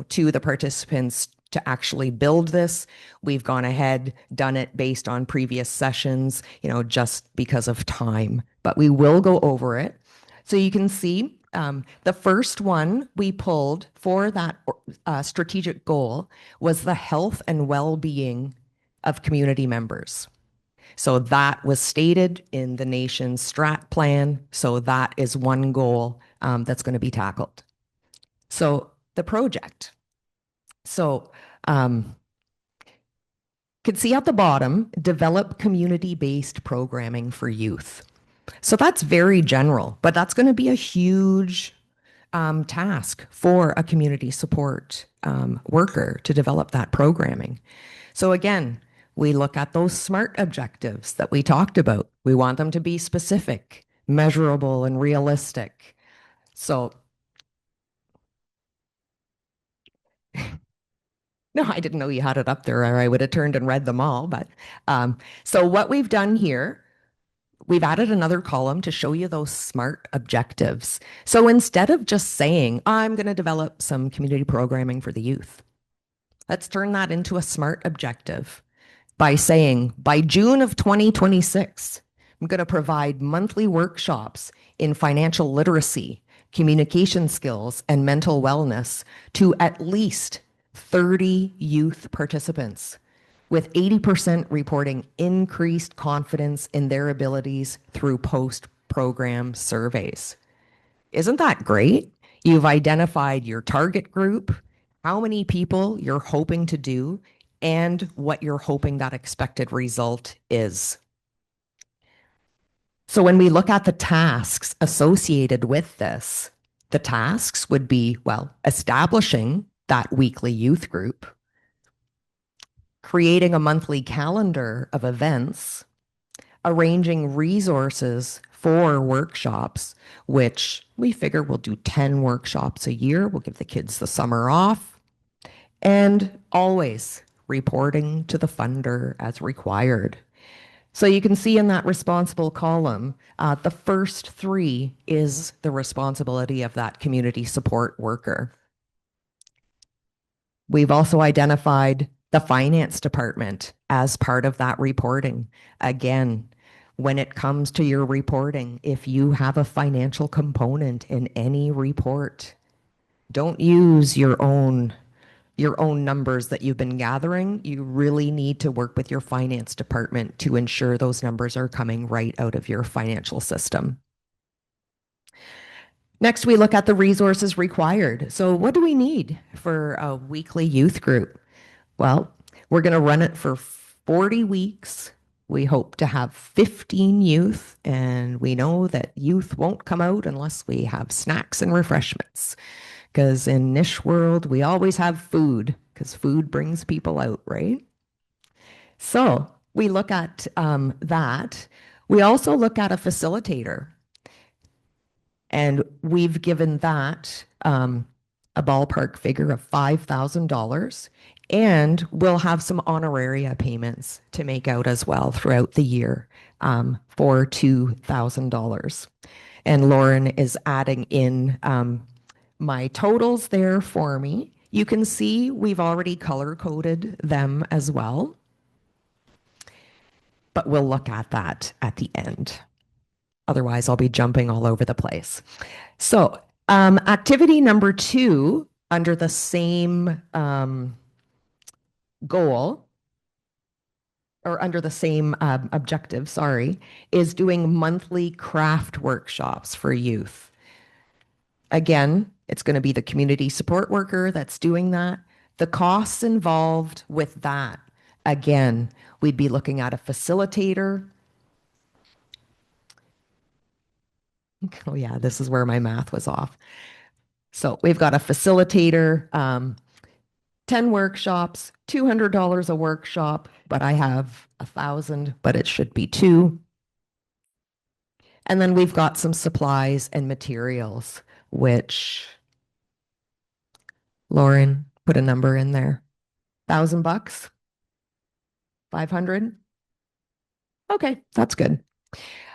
to the participants to actually build this. We've gone ahead, done it based on previous sessions, just because of time, but we will go over it. So you can see the first one we pulled for that strategic goal was the health and well-being of community members. So that was stated in the nation's strat plan. So that is one goal that's going to be tackled. So the project. So could see at the bottom, develop community-based programming for youth. So that's very general, but that's going to be a huge task for a community support worker to develop that programming. So again, we look at those SMART objectives that we talked about. We want them to be specific, measurable, and realistic. So, no, I didn't know you had it up there, or I would have turned and read them all. But so what we've done here, we've added another column to show you those SMART objectives. So instead of just saying, I'm going to develop some community programming for the youth, let's turn that into a SMART objective by saying, by June of 2026, I'm going to provide monthly workshops in financial literacy, communication skills, and mental wellness to at least 30 youth participants, with 80% reporting increased confidence in their abilities through post-program surveys. Isn't that great? You've identified your target group, how many people you're hoping to do, and what you're hoping that expected result is. So when we look at the tasks associated with this, the tasks would be, well, establishing that weekly youth group, creating a monthly calendar of events, arranging resources for workshops, which we figure we'll do 10 workshops a year. We'll give the kids the summer off, and always reporting to the funder as required. So you can see in that responsible column, the first three is the responsibility of that community support worker. We've also identified the finance department as part of that reporting. Again, when it comes to your reporting, if you have a financial component in any report, don't use your own numbers that you've been gathering. You really need to work with your finance department to ensure those numbers are coming right out of your financial system. Next, we look at the resources required. So what do we need for a weekly youth group? Well, we're going to run it for 40 weeks. We hope to have 15 youth, and we know that youth won't come out unless we have snacks and refreshments. Because in Niche World, we always have food, because food brings people out, right? So we look at that. We also look at a facilitator. And we've given that a ballpark figure of $5,000. And we'll have some honoraria payments to make out as well throughout the year for $2,000. And Lauren is adding in my totals there for me. You can see we've already color coded them as well, but we'll look at that at the end. Otherwise, I'll be jumping all over the place. So activity number 2 under the same goal or under the same objective, sorry, is doing monthly craft workshops for youth. Again, it's going to be the community support worker that's doing that. The costs involved with that, again, we'd be looking at a facilitator. Oh, yeah, this is where my math was off. So we've got a facilitator, 10 workshops, $200 a workshop, but I have 1,000, but it should be two. And then we've got some supplies and materials, which Lauren put a number in there. $1,000, 500. Okay, that's good.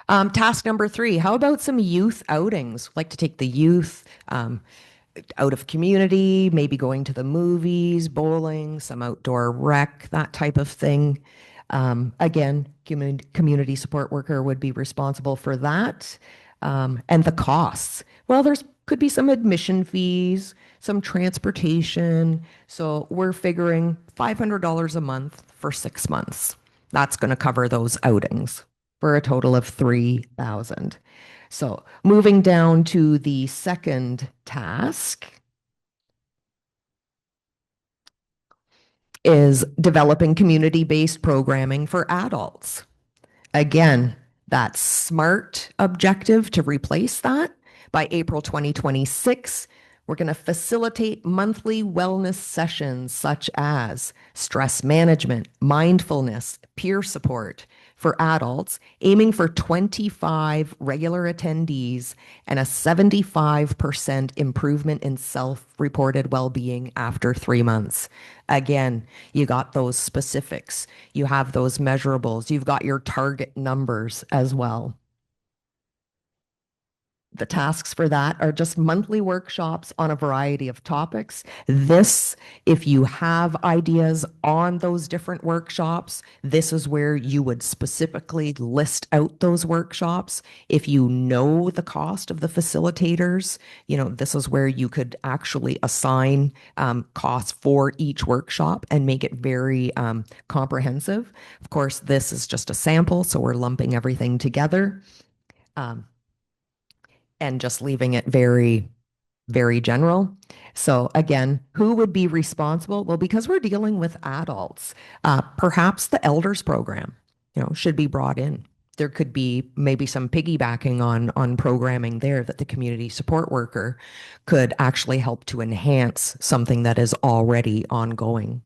Task number 3, how about some youth outings? Like to take the youth out of community, maybe going to the movies, bowling, some outdoor rec, that type of thing. Again, community support worker would be responsible for that. And the costs. Well, there's could be some admission fees, some transportation. So we're figuring $500 a month for 6 months. That's going to cover those outings for a total of 3,000. So moving down to the second task is developing community-based programming for adults. Again, that SMART objective to replace that by April 2026. We're going to facilitate monthly wellness sessions such as stress management, mindfulness, peer support for adults, aiming for 25 regular attendees and a 75% improvement in self-reported well-being after 3 months. Again, you got those specifics, you have those measurables, you've got your target numbers as well. The tasks for that are just monthly workshops on a variety of topics. This, if you have ideas on those different workshops, this is where you would specifically list out those workshops. If you know the cost of the facilitators, this is where you could actually assign costs for each workshop and make it very comprehensive. Of course, this is just a sample, so we're lumping everything together. And just leaving it very, very general. So again, who would be responsible? Well, because we're dealing with adults, perhaps the elders program, should be brought in. There could be maybe some piggybacking on programming there that the community support worker could actually help to enhance something that is already ongoing.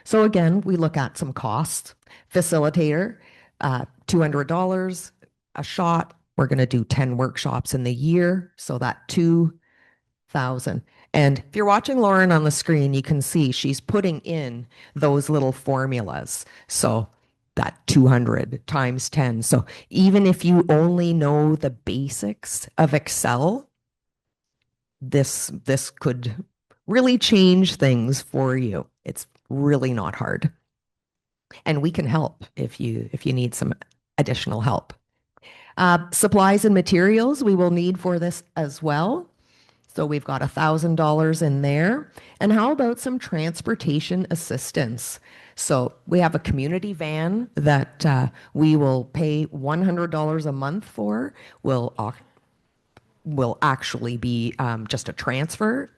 So again, we look at some costs. Facilitator, $200 a shot. We're going to do 10 workshops in the year, so that 2,000. And if you're watching Lauren on the screen, you can see she's putting in those little formulas. So that 200 times 10. So even if you only know the basics of Excel, this could really change things for you. It's really not hard. And we can help if you need some additional help. Supplies and materials we will need for this as well. So we've got $1,000 in there. And how about some transportation assistance? So we have a community van that we will pay $100 a month for. Will actually be just a transfer.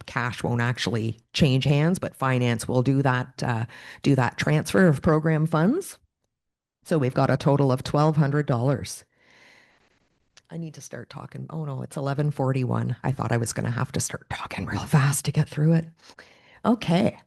Cash won't actually change hands, but finance will do that transfer of program funds. So we've got a total of $1,200. I need to start talking. Oh no, it's 11:41. I thought I was going to have to start talking real fast to get through it. Okay.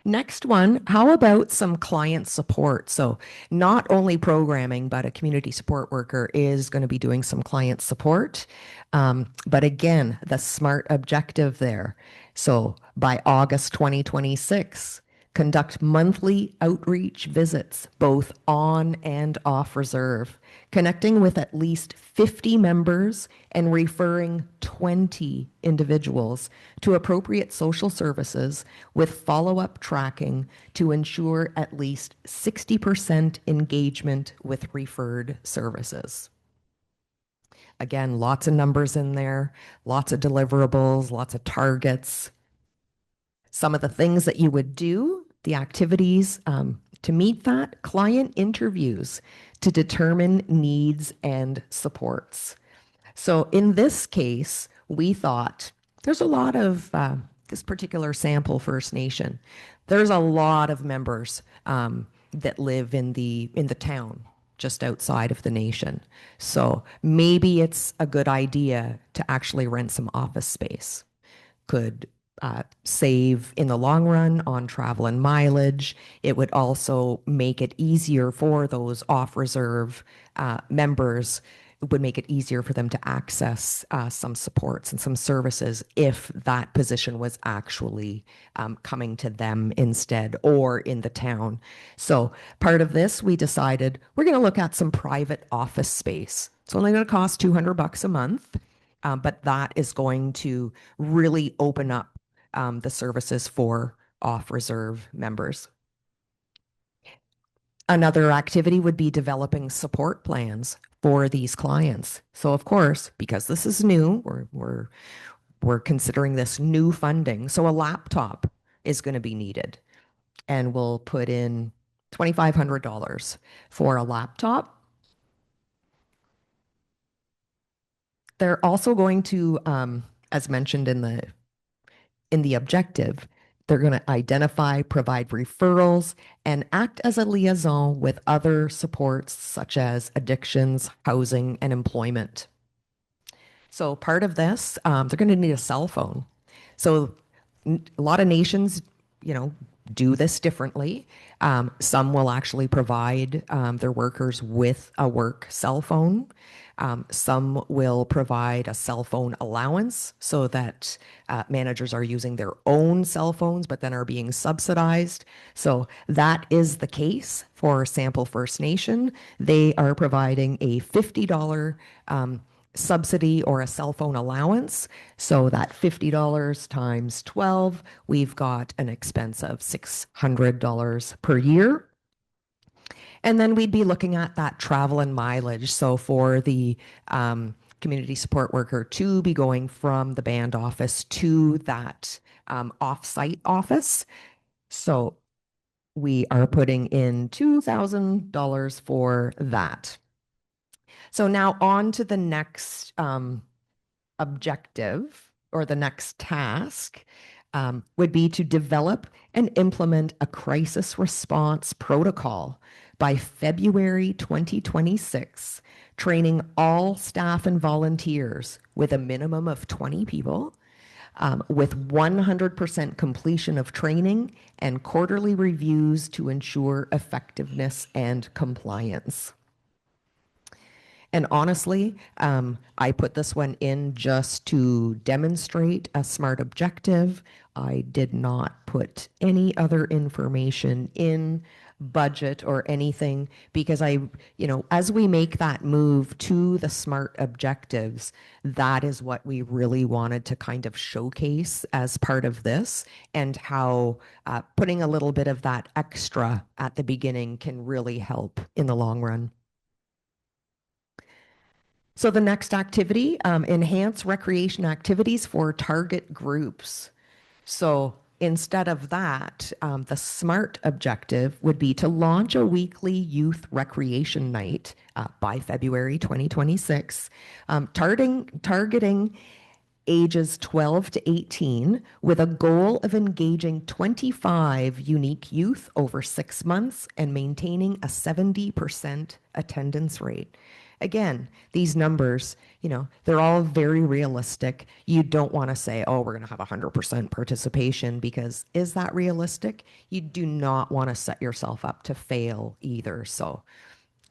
Next one, how about some client support? So not only programming, but a community support worker is going to be doing some client support. But again, the SMART objective there. So by August 2026, conduct monthly outreach visits, both on and off reserve, connecting with at least 50 members and referring 20 individuals to appropriate social services with follow-up tracking to ensure at least 60% engagement with referred services. Again, lots of numbers in there, lots of deliverables, lots of targets. Some of the things that you would do the activities to meet that, client interviews to determine needs and supports. So in this case, we thought there's a lot of this particular sample First Nation. There's a lot of members that live in the town just outside of the nation. So maybe it's a good idea to actually rent some office space. Could save in the long run on travel and mileage. It would also make it easier for those off reserve members. It would make it easier for them to access some supports and some services if that position was actually coming to them instead or in the town. So part of this, we decided we're going to look at some private office space. It's only going to cost $200 a month, but that is going to really open up the services for off-reserve members. Another activity would be developing support plans for these clients. So of course, because this is new, we're considering this new funding. So a laptop is going to be needed, and we'll put in $2,500 for a laptop. They're also going to, as mentioned in the objective, they're going to identify, provide referrals, and act as a liaison with other supports such as addictions, housing, and employment. So part of this, they're going to need a cell phone. So a lot of nations, do this differently. Some will actually provide their workers with a work cell phone. Some will provide a cell phone allowance so that managers are using their own cell phones, but then are being subsidized. So that is the case for Sample First Nation. They are providing a $50 subsidy or a cell phone allowance. So that $50 times 12, we've got an expense of $600 per year. And then we'd be looking at that travel and mileage. So for the community support worker to be going from the band office to that off-site office. So we are putting in $2,000 for that. So now on to the next objective, or the next task would be to develop and implement a crisis response protocol by February 2026, training all staff and volunteers with a minimum of 20 people, with 100% completion of training and quarterly reviews to ensure effectiveness and compliance. And honestly, I put this one in just to demonstrate a SMART objective. I did not put any other information in budget or anything because as we make that move to the SMART objectives, that is what we really wanted to kind of showcase as part of this, and how putting a little bit of that extra at the beginning can really help in the long run. So the next activity, enhance recreation activities for target groups. So instead of that, the SMART objective would be to launch a weekly youth recreation night by February 2026, targeting ages 12 to 18 with a goal of engaging 25 unique youth over 6 months and maintaining a 70% attendance rate. Again, these numbers, they're all very realistic. You don't want to say, oh, we're going to have 100% participation, because is that realistic? You do not want to set yourself up to fail either. So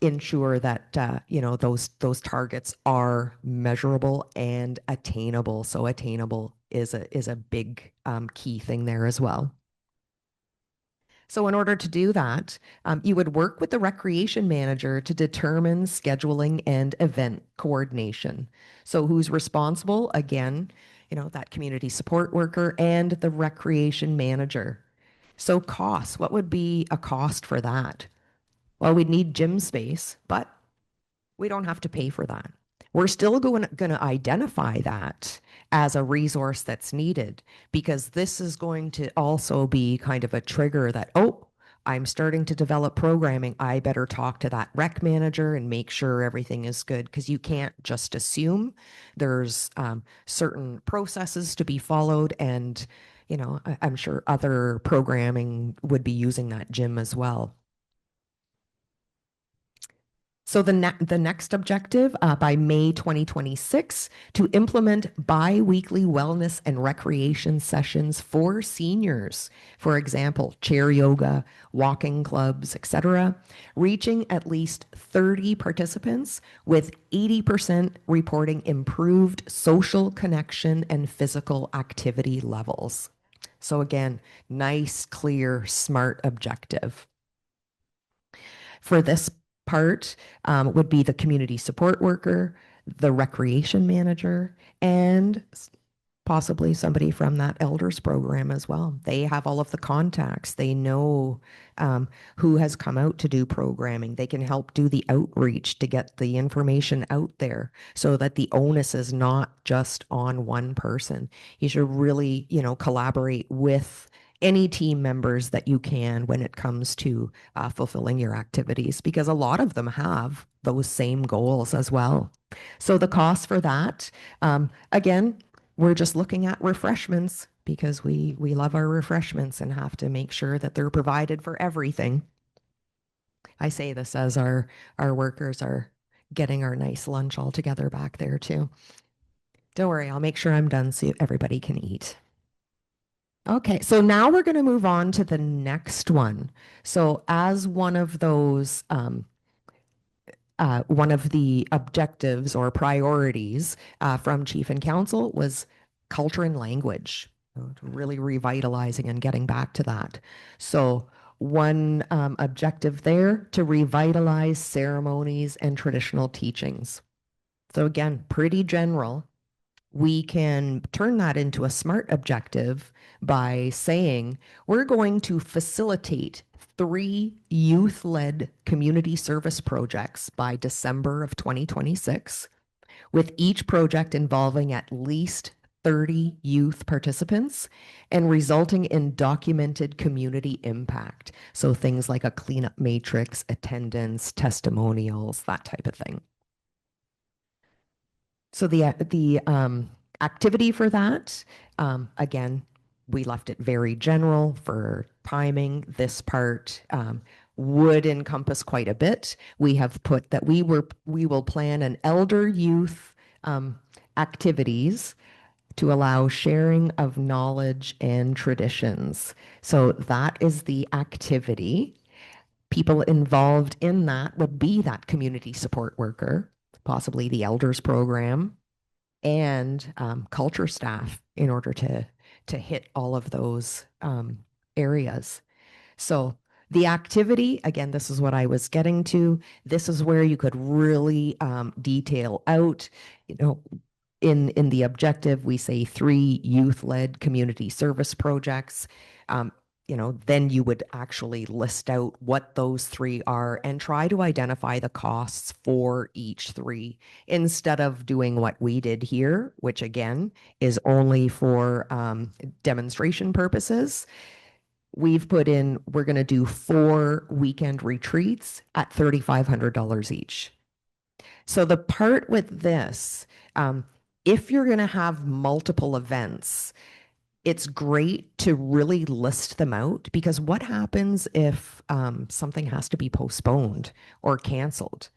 ensure that those targets are measurable and attainable. So attainable is a big key thing there as well. So in order to do that, you would work with the recreation manager to determine scheduling and event coordination. So who's responsible? Again, that community support worker and the recreation manager. So costs, what would be a cost for that? Well, we'd need gym space, but we don't have to pay for that. we're still going to identify that as a resource that's needed, because this is going to also be kind of a trigger that, oh, I'm starting to develop programming. I better talk to that rec manager and make sure everything is good, because you can't just assume. There's certain processes to be followed, and I'm sure other programming would be using that gym as well. So the next objective by May 2026, to implement bi-weekly wellness and recreation sessions for seniors. For example, chair yoga, walking clubs, etc., reaching at least 30 participants, with 80% reporting improved social connection and physical activity levels. So again, nice, clear, smart objective. For this part would be the community support worker, the recreation manager, and possibly somebody from that elders program as well. They have all of the contacts. They know who has come out to do programming. They can help do the outreach to get the information out there, so that the onus is not just on one person. You should really, collaborate with any team members that you can when it comes to fulfilling your activities, because a lot of them have those same goals as well. So the cost for that, again, we're just looking at refreshments, because we love our refreshments and have to make sure that they're provided for everything. I say this as our workers are getting our nice lunch all together back there too. Don't worry, I'll make sure I'm done so everybody can eat. Okay, so now we're going to move on to the next one. So as one of those one of the objectives or priorities from Chief and Council was culture and language, really revitalizing and getting back to that. So one objective there, to revitalize ceremonies and traditional teachings. So again, pretty general. We can turn that into a smart objective by saying we're going to facilitate 3 youth-led community service projects by December of 2026, with each project involving at least 30 youth participants and resulting in documented community impact. So things like a cleanup matrix, attendance, testimonials, that type of thing. So the activity for that, again, we left it very general for timing. This part would encompass quite a bit. We have put that we will plan an elder youth activities to allow sharing of knowledge and traditions. So that is the activity. People involved in that would be that community support worker, possibly the elders program, and culture staff, in order to hit all of those areas. So the activity, again, this is what I was getting to. This is where you could really detail out, in the objective, we say 3 youth-led community service projects. Then you would actually list out what those 3 are and try to identify the costs for each 3, instead of doing what we did here, which again is only for demonstration purposes. We've put in, we're going to do 4 weekend retreats at $3,500 each. So the part with this, if you're going to have multiple events, it's great to really list them out, because what happens if something has to be postponed or canceled?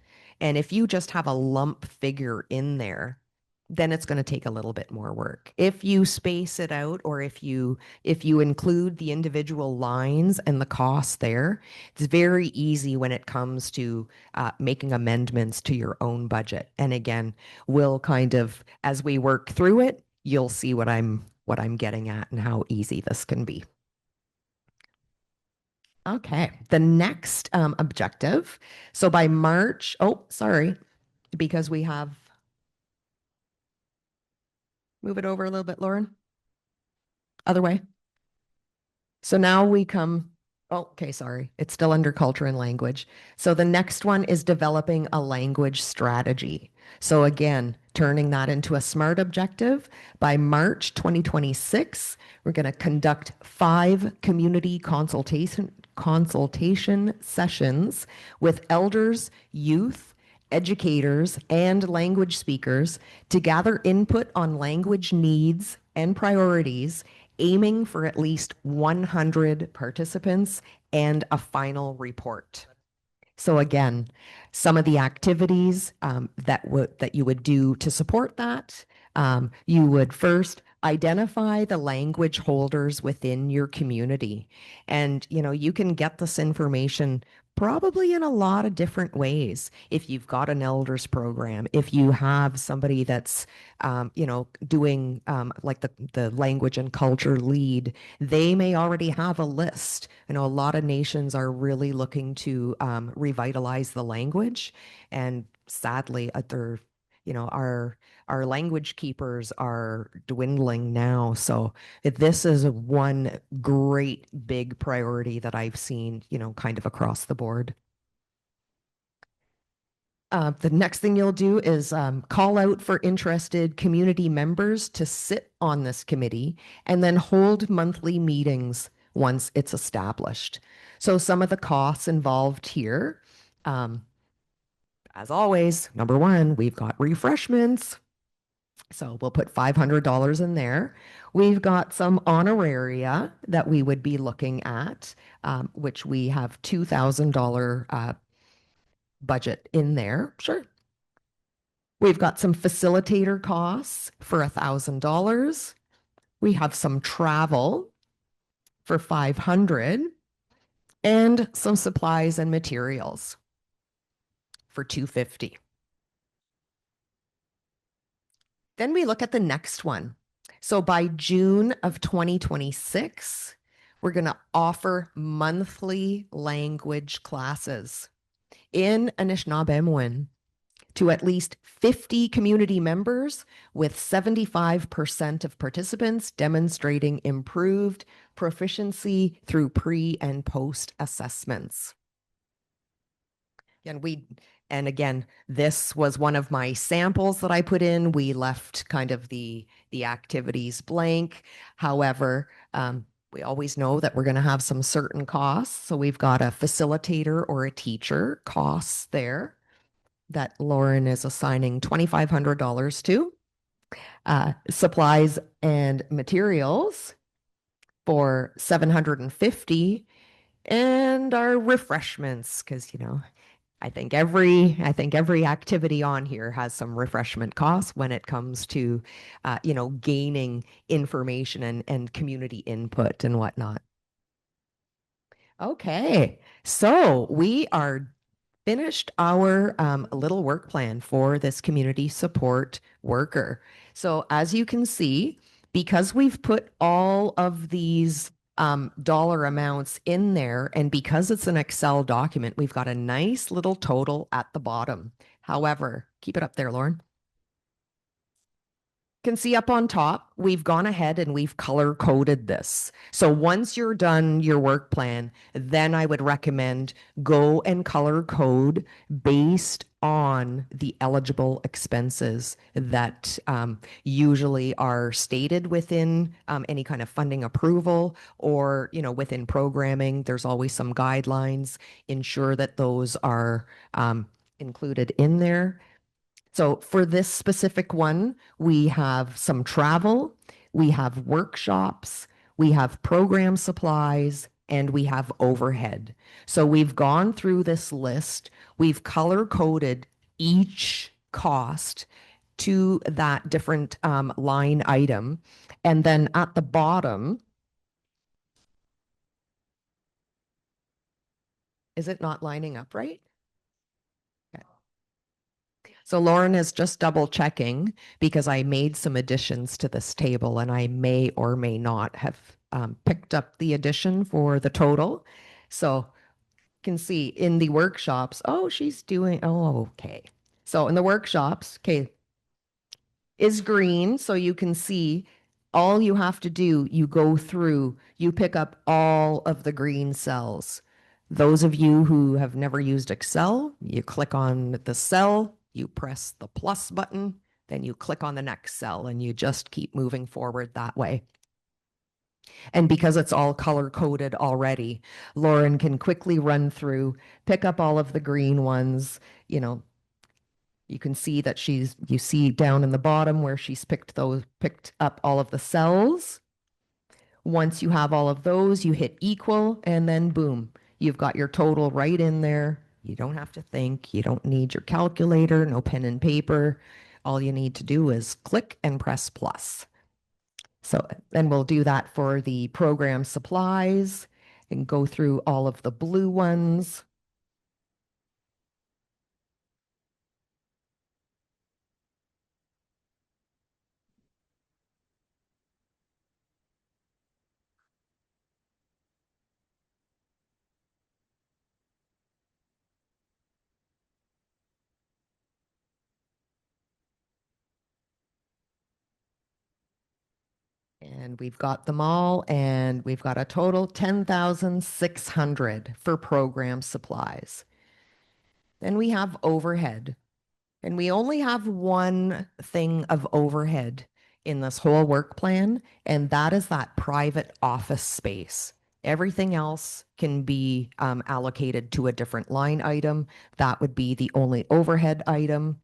And if you just have a lump figure in there, then it's going to take a little bit more work. If you space it out, or if you include the individual lines and the costs there, it's very easy when it comes to making amendments to your own budget. And again, we'll kind of, as we work through it, you'll see what I'm getting at and how easy this can be. Okay, the next objective. So by March, oh, sorry, because we have, move it over a little bit, Lauren. Other way. So now we come, Oh, okay, sorry. It's still under culture and language. So the next one is developing a language strategy. So again, turning that into a SMART objective. By March 2026, we're going to conduct 5 community consultation sessions with elders, youth, educators, and language speakers to gather input on language needs and priorities, aiming for at least 100 participants and a final report. So again, some of the activities that you would do to support that, you would first identify the language holders within your community, and you can get this information probably in a lot of different ways. If you've got an elders program, if you have somebody that's doing like the language and culture lead, they may already have a list. A lot of nations are really looking to revitalize the language, and sadly, our language keepers are dwindling now. So this is one great big priority that I've seen, kind of across the board. The next thing you'll do is call out for interested community members to sit on this committee and then hold monthly meetings once it's established. So some of the costs involved here, as always, number one, we've got refreshments. So we'll put $500 in there. We've got some honoraria that we would be looking at, which we have $2,000 budget in there. Sure. We've got some facilitator costs for $1,000. We have some travel for $500 and some supplies and materials for $250. Then we look at the next one. So by June of 2026, we're going to offer monthly language classes in Anishinaabemowin to at least 50 community members, with 75% of participants demonstrating improved proficiency through pre and post assessments. And again, this was one of my samples that I put in. We left kind of the activities blank. However, we always know that we're going to have some certain costs. So we've got a facilitator or a teacher costs there that Lauren is assigning $2,500 to. Supplies and materials for $750, and our refreshments, because I think every activity on here has some refreshment costs when it comes to gaining information and community input and whatnot. Okay, so we are finished our little work plan for this community support worker. So as you can see, because we've put all of these dollar amounts in there, and because it's an Excel document, we've got a nice little total at the bottom. However, keep it up there, Lauren. Can see up on top, we've gone ahead and we've color coded this. So once you're done your work plan, then I would recommend go and color code based on the eligible expenses that usually are stated within any kind of funding approval, or within programming. There's always some guidelines. Ensure that those are included in there. So for this specific one, we have some travel, we have workshops, we have program supplies, and we have overhead. So we've gone through this list, we've color coded each cost to that different line item. And then at the bottom, is it not lining up right? So Lauren is just double checking because I made some additions to this table, and I may or may not have picked up the addition for the total. So you can see in the workshops, okay. So in the workshops, okay, is green. So you can see all you have to do, you go through, you pick up all of the green cells. Those of you who have never used Excel, you click on the cell, you press the plus button, then you click on the next cell, and you just keep moving forward that way. And because it's all color coded already, Lauren can quickly run through, pick up all of the green ones. You know, you can see that you see down in the bottom where she's picked up all of the cells. Once you have all of those, you hit equal, and then boom, you've got your total right in there. You don't have to think. You don't need your calculator, no pen and paper. All you need to do is click and press plus. So, and we'll do that for the program supplies and go through all of the blue ones. And we've got them all, and we've got a total 10,600 for program supplies. Then we have overhead. And we only have one thing of overhead in this whole work plan, and that is that private office space. Everything else can be allocated to a different line item. That would be the only overhead item.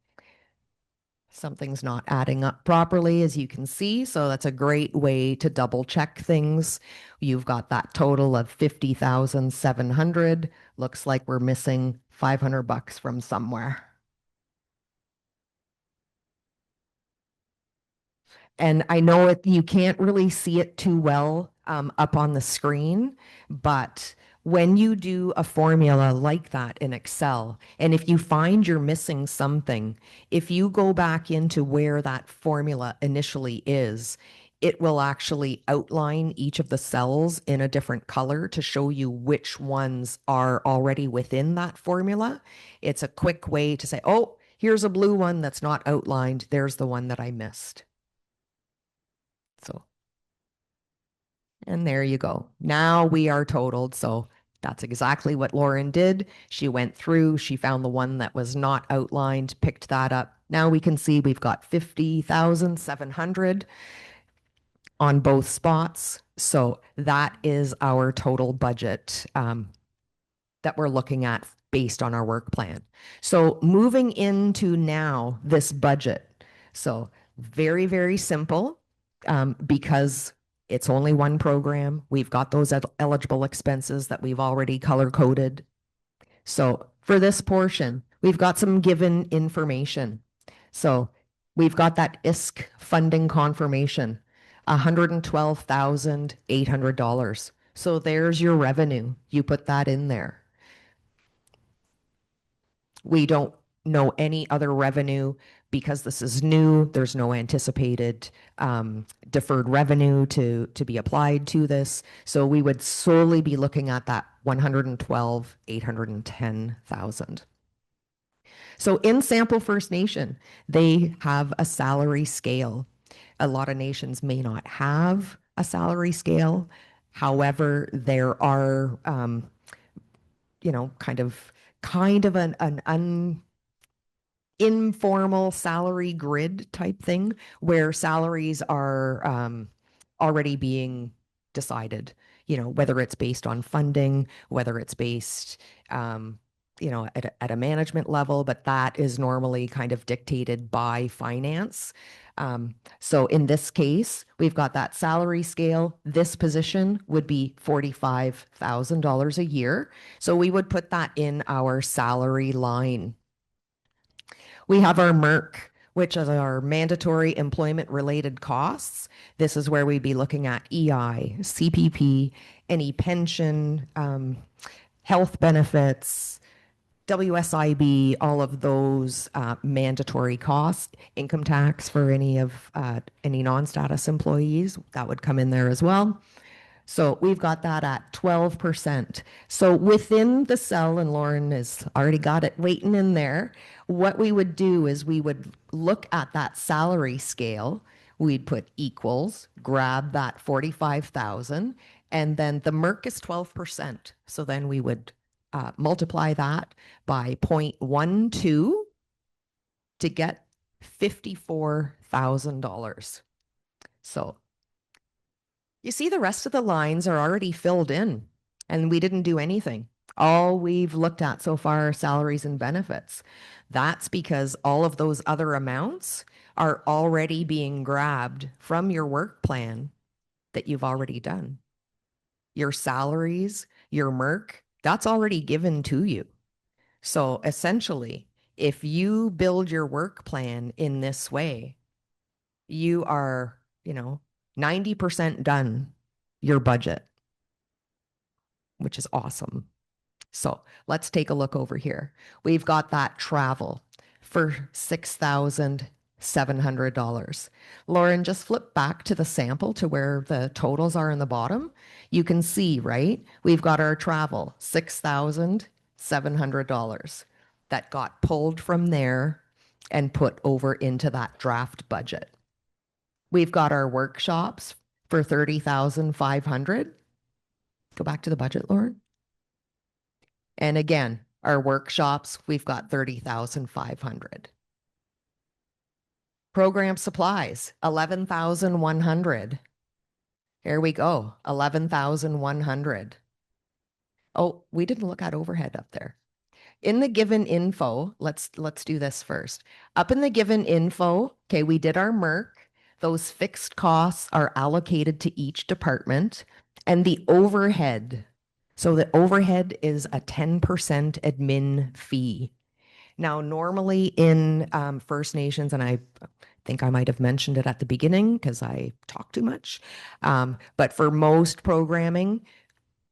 Something's not adding up properly, as you can see. So that's a great way to double check things. You've got that total of 50,700. Looks like we're missing 500 bucks from somewhere. And I know you can't really see it too well up on the screen, but when you do a formula like that in Excel, and if you find you're missing something, if you go back into where that formula initially is, it will actually outline each of the cells in a different color to show you which ones are already within that formula. It's a quick way to say, oh, here's a blue one that's not outlined. There's the one that I missed. So, and there you go. Now we are totaled. So that's exactly what Lauren did. She went through, she found the one that was not outlined, picked that up. Now we can see we've got 50,700 on both spots. So that is our total budget that we're looking at based on our work plan. So moving into now this budget. So very, very simple because it's only one program. We've got those eligible expenses that we've already color coded. So for this portion, we've got some given information. So we've got that ISK funding confirmation, $112,800. So there's your revenue. You put that in there. We don't know any other revenue because this is new. There's no anticipated deferred revenue to be applied to this. So we would solely be looking at that 112,810,000. So in Sample First Nation, they have a salary scale. A lot of nations may not have a salary scale. However, there are, kind of an informal salary grid type thing where salaries are already being decided, whether it's based on funding, whether it's based, at a management level, but that is normally kind of dictated by finance. So in this case, we've got that salary scale. This position would be $45,000 a year. So we would put that in our salary line. We have our MERC, which is our mandatory employment related costs. This is where we'd be looking at EI, CPP, any pension, health benefits, WSIB, all of those mandatory costs, income tax for any non-status employees, that would come in there as well. So we've got that at 12%. So within the cell, and Lauren has already got it waiting in there, what we would do is we would look at that salary scale. we'd put equals, grab that 45,000, and then the MERC is 12%. So then we would multiply that by 0.12 to get $54,000. So you see, the rest of the lines are already filled in, and we didn't do anything. All we've looked at so far are salaries and benefits. That's because all of those other amounts are already being grabbed from your work plan that you've already done. Your salaries, your MERC, that's already given to you. So essentially, if you build your work plan in this way, you are, 90% done your budget, which is awesome. So let's take a look over here. We've got that travel for $6,700. Lauren, just flip back to the sample to where the totals are in the bottom. You can see, right? We've got our travel, $6,700 that got pulled from there and put over into that draft budget. We've got our workshops for 30,500. Go back to the budget, Lauren. And again, our workshops, we've got 30,500. Program supplies, 11,100. Here we go, 11,100. Oh, we didn't look at overhead up there. In the given info, let's do this first. Up in the given info, okay, we did our MERC. Those fixed costs are allocated to each department, and the overhead. So the overhead is a 10% admin fee. Now, normally in First Nations, and I think I might have mentioned it at the beginning because I talk too much, but for most programming,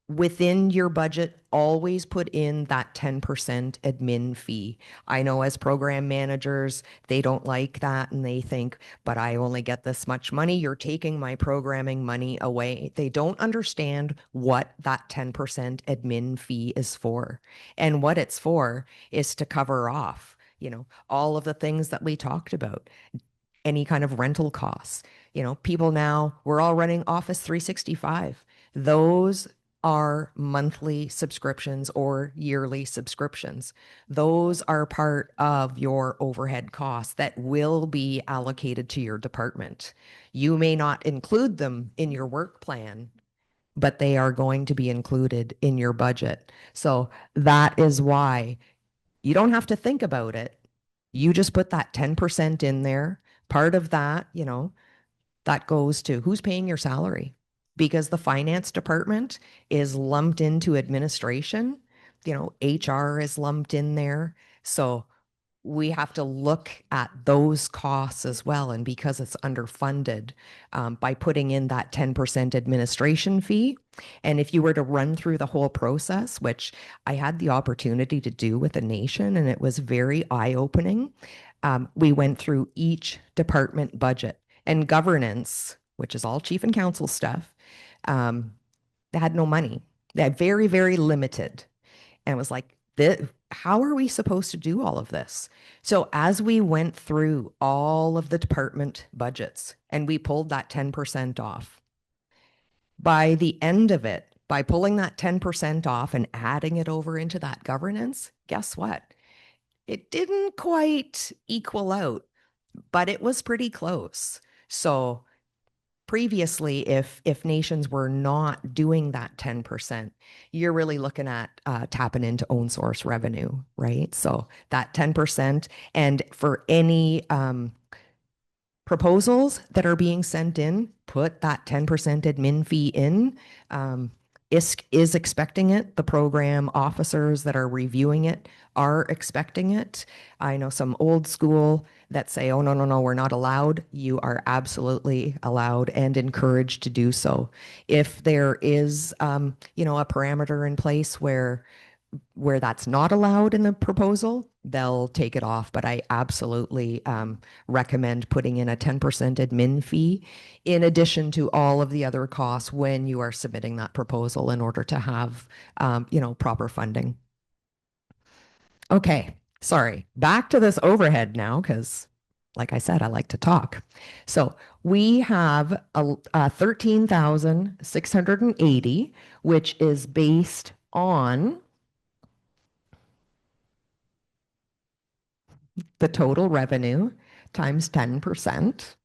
within your budget, always put in that 10% admin fee. I know as program managers, they don't like that and they think, but I only get this much money. You're taking my programming money away. They don't understand what that 10% admin fee is for. And what it's for is to cover off, all of the things that we talked about, any kind of rental costs. People now, we're all running Office 365. Those are monthly subscriptions or yearly subscriptions. Those are part of your overhead costs that will be allocated to your department. You may not include them in your work plan, but they are going to be included in your budget. So that is why you don't have to think about it. You just put that 10% in there. Part of that, that goes to who's paying your salary, because the finance department is lumped into administration. HR is lumped in there. So we have to look at those costs as well. And because it's underfunded, by putting in that 10% administration fee. And if you were to run through the whole process, which I had the opportunity to do with the nation, and it was very eye-opening, we went through each department budget and governance, which is all chief and council stuff. They had no money. They had very, very limited. And it was like, how are we supposed to do all of this? So as we went through all of the department budgets and we pulled that 10% off, by the end of it, by pulling that 10% off and adding it over into that governance, guess what? It didn't quite equal out, but it was pretty close. So previously, if nations were not doing that 10%, you're really looking at tapping into own source revenue, right? So that 10%, and for any proposals that are being sent in, put that 10% admin fee in. ISC is expecting it. The program officers that are reviewing it are expecting it. I know some old school that say, oh, no, no, no, we're not allowed. You are absolutely allowed and encouraged to do so. If there is, a parameter in place where that's not allowed in the proposal, they'll take it off. But I absolutely recommend putting in a 10% admin fee in addition to all of the other costs when you are submitting that proposal in order to have, proper funding. Okay, sorry. Back to this overhead now, because Like I said, I like to talk. So we have a 13,680, which is based on the total revenue times 10%.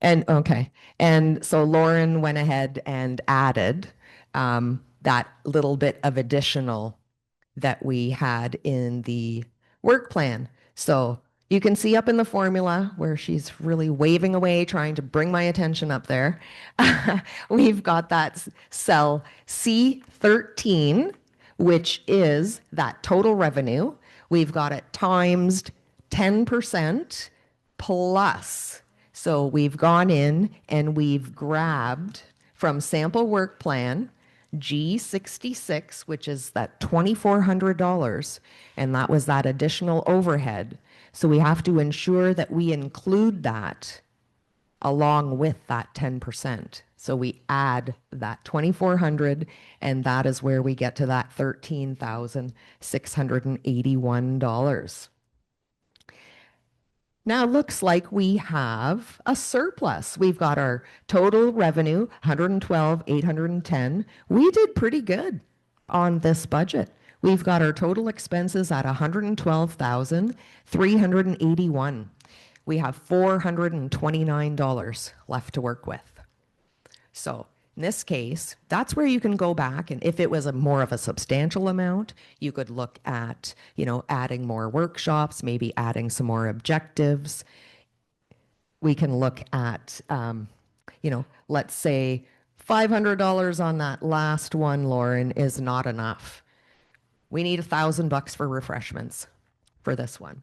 And okay. And so Lauren went ahead and added that little bit of additional that we had in the work plan. So you can see up in the formula where she's really waving away, trying to bring my attention up there. We've got that cell C13, which is that total revenue. We've got it times 10% plus. So we've gone in and we've grabbed from sample work plan G66, which is that $2,400, and that was that additional overhead. So we have to ensure that we include that along with that 10%. So we add that 2,400, and that is where we get to that $13,681. Now it looks like we have a surplus. We've got our total revenue, 112,810. We did pretty good on this budget. We've got our total expenses at 112,381. We have $429 left to work with. So in this case, that's where you can go back, and if it was a more of a substantial amount, you could look at, adding more workshops, maybe adding some more objectives. We can look at, let's say $500 on that last one, Lauren, is not enough. We need $1,000 for refreshments for this one.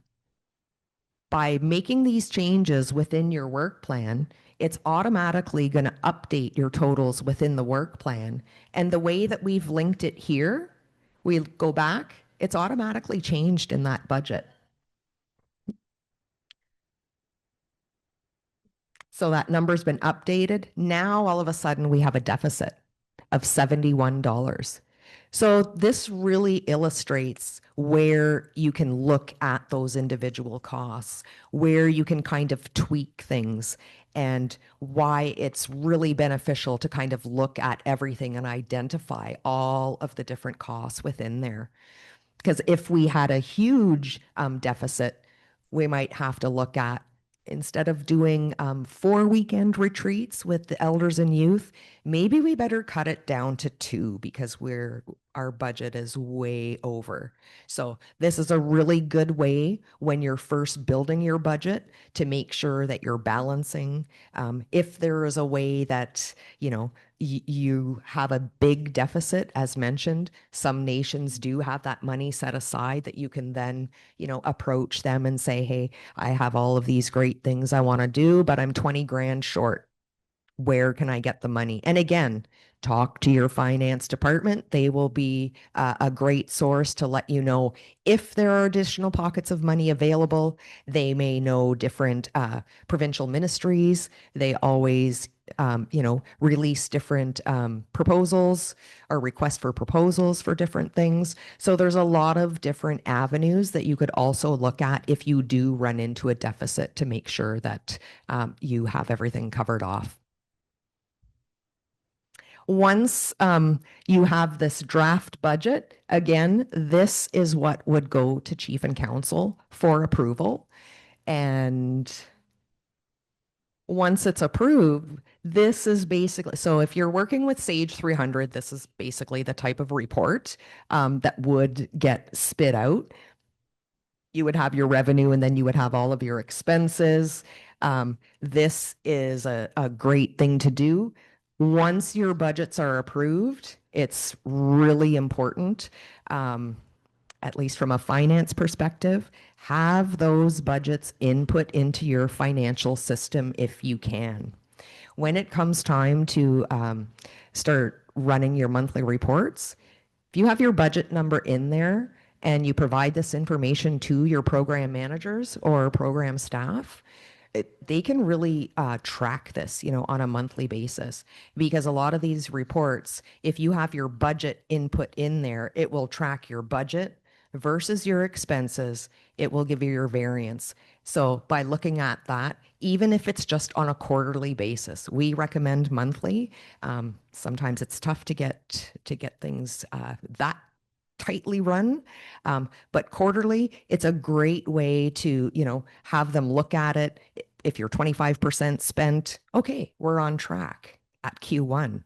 By making these changes within your work plan, it's automatically going to update your totals within the work plan. And the way that we've linked it here, we go back, it's automatically changed in that budget. So that number's been updated. Now, all of a sudden, we have a deficit of $71. So this really illustrates where you can look at those individual costs, where you can kind of tweak things, and why it's really beneficial to kind of look at everything and identify all of the different costs within there. Because if we had a huge deficit, we might have to look at, instead of doing 4 weekend retreats with the elders and youth, maybe we better cut it down to 2 because our budget is way over. So this is a really good way when you're first building your budget to make sure that you're balancing. If there is a way that, you have a big deficit, as mentioned, some nations do have that money set aside that you can then, approach them and say, hey, I have all of these great things I want to do, but I'm 20 grand short. Where can I get the money? And again, talk to your finance department. They will be a great source to let you know if there are additional pockets of money available. They may know different provincial ministries. They always release different proposals or requests for proposals for different things. So there's a lot of different avenues that you could also look at if you do run into a deficit to make sure that you have everything covered off. Once you have this draft budget, again, this is what would go to Chief and Council for approval. And once it's approved, this is basically, so if you're working with Sage 300, this is basically the type of report that would get spit out. You would have your revenue and then you would have all of your expenses. This is a great thing to do. Once your budgets are approved, it's really important, at least from a finance perspective, have those budgets input into your financial system if you can. When it comes time to start running your monthly reports, if you have your budget number in there and you provide this information to your program managers or program staff, they can really track this, on a monthly basis, because a lot of these reports, if you have your budget input in there, it will track your budget, versus your expenses, it will give you your variance. So by looking at that, even if it's just on a quarterly basis, we recommend monthly. Sometimes it's tough to get things that tightly run, but quarterly, it's a great way to have them look at it. If you're 25% spent, okay, we're on track at Q1.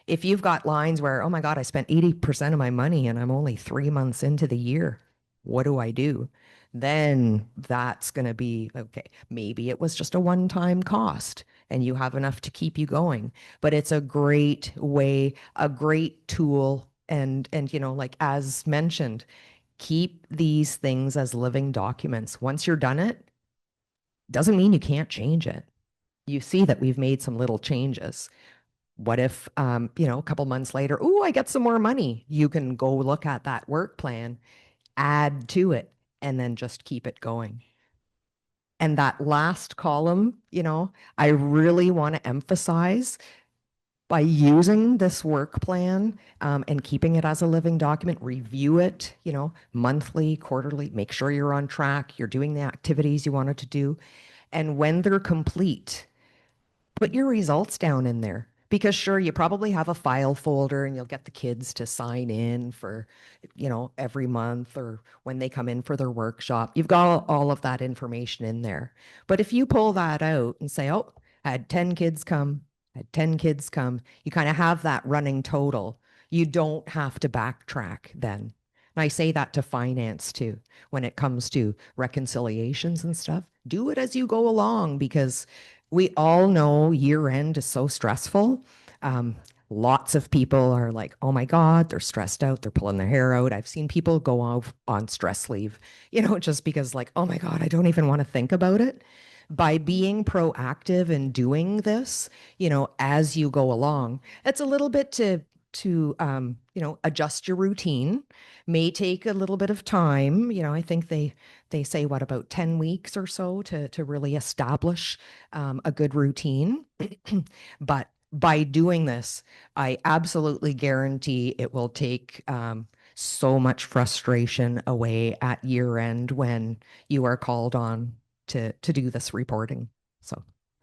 If you've got lines where, oh my God, I spent 80% of my money and I'm only 3 months into the year, what do I do? Then that's going to be okay. Maybe it was just a one-time cost and you have enough to keep you going. But it's a great way, a great tool. And like as mentioned, keep these things as living documents. Once you're done it, doesn't mean you can't change it. You see that we've made some little changes. What if, a couple months later, oh, I get some more money. You can go look at that work plan, add to it, and then just keep it going. And that last column, I really want to emphasize by using this work plan and keeping it as a living document, review it, monthly, quarterly, make sure you're on track, you're doing the activities you wanted to do. And when they're complete, put your results down in there because sure, you probably have a file folder and you'll get the kids to sign in for, every month or when they come in for their workshop. You've got all of that information in there. But if you pull that out and say, oh, I had 10 kids come, I had 10 kids come, you kind of have that running total. You don't have to backtrack then. And I say that to finance too, when it comes to reconciliations and stuff. Do it as you go along because we all know year end is so stressful. Lots of people are like, oh my God, they're stressed out. They're pulling their hair out. I've seen people go off on stress leave, just because like, oh my God, I don't even want to think about it. By being proactive and doing this, as you go along, it's a little bit to adjust your routine. May take a little bit of time. I think they say what about 10 weeks or so to really establish a good routine. But by doing this, I absolutely guarantee it will take so much frustration away at year end when you are called on to do this reporting. So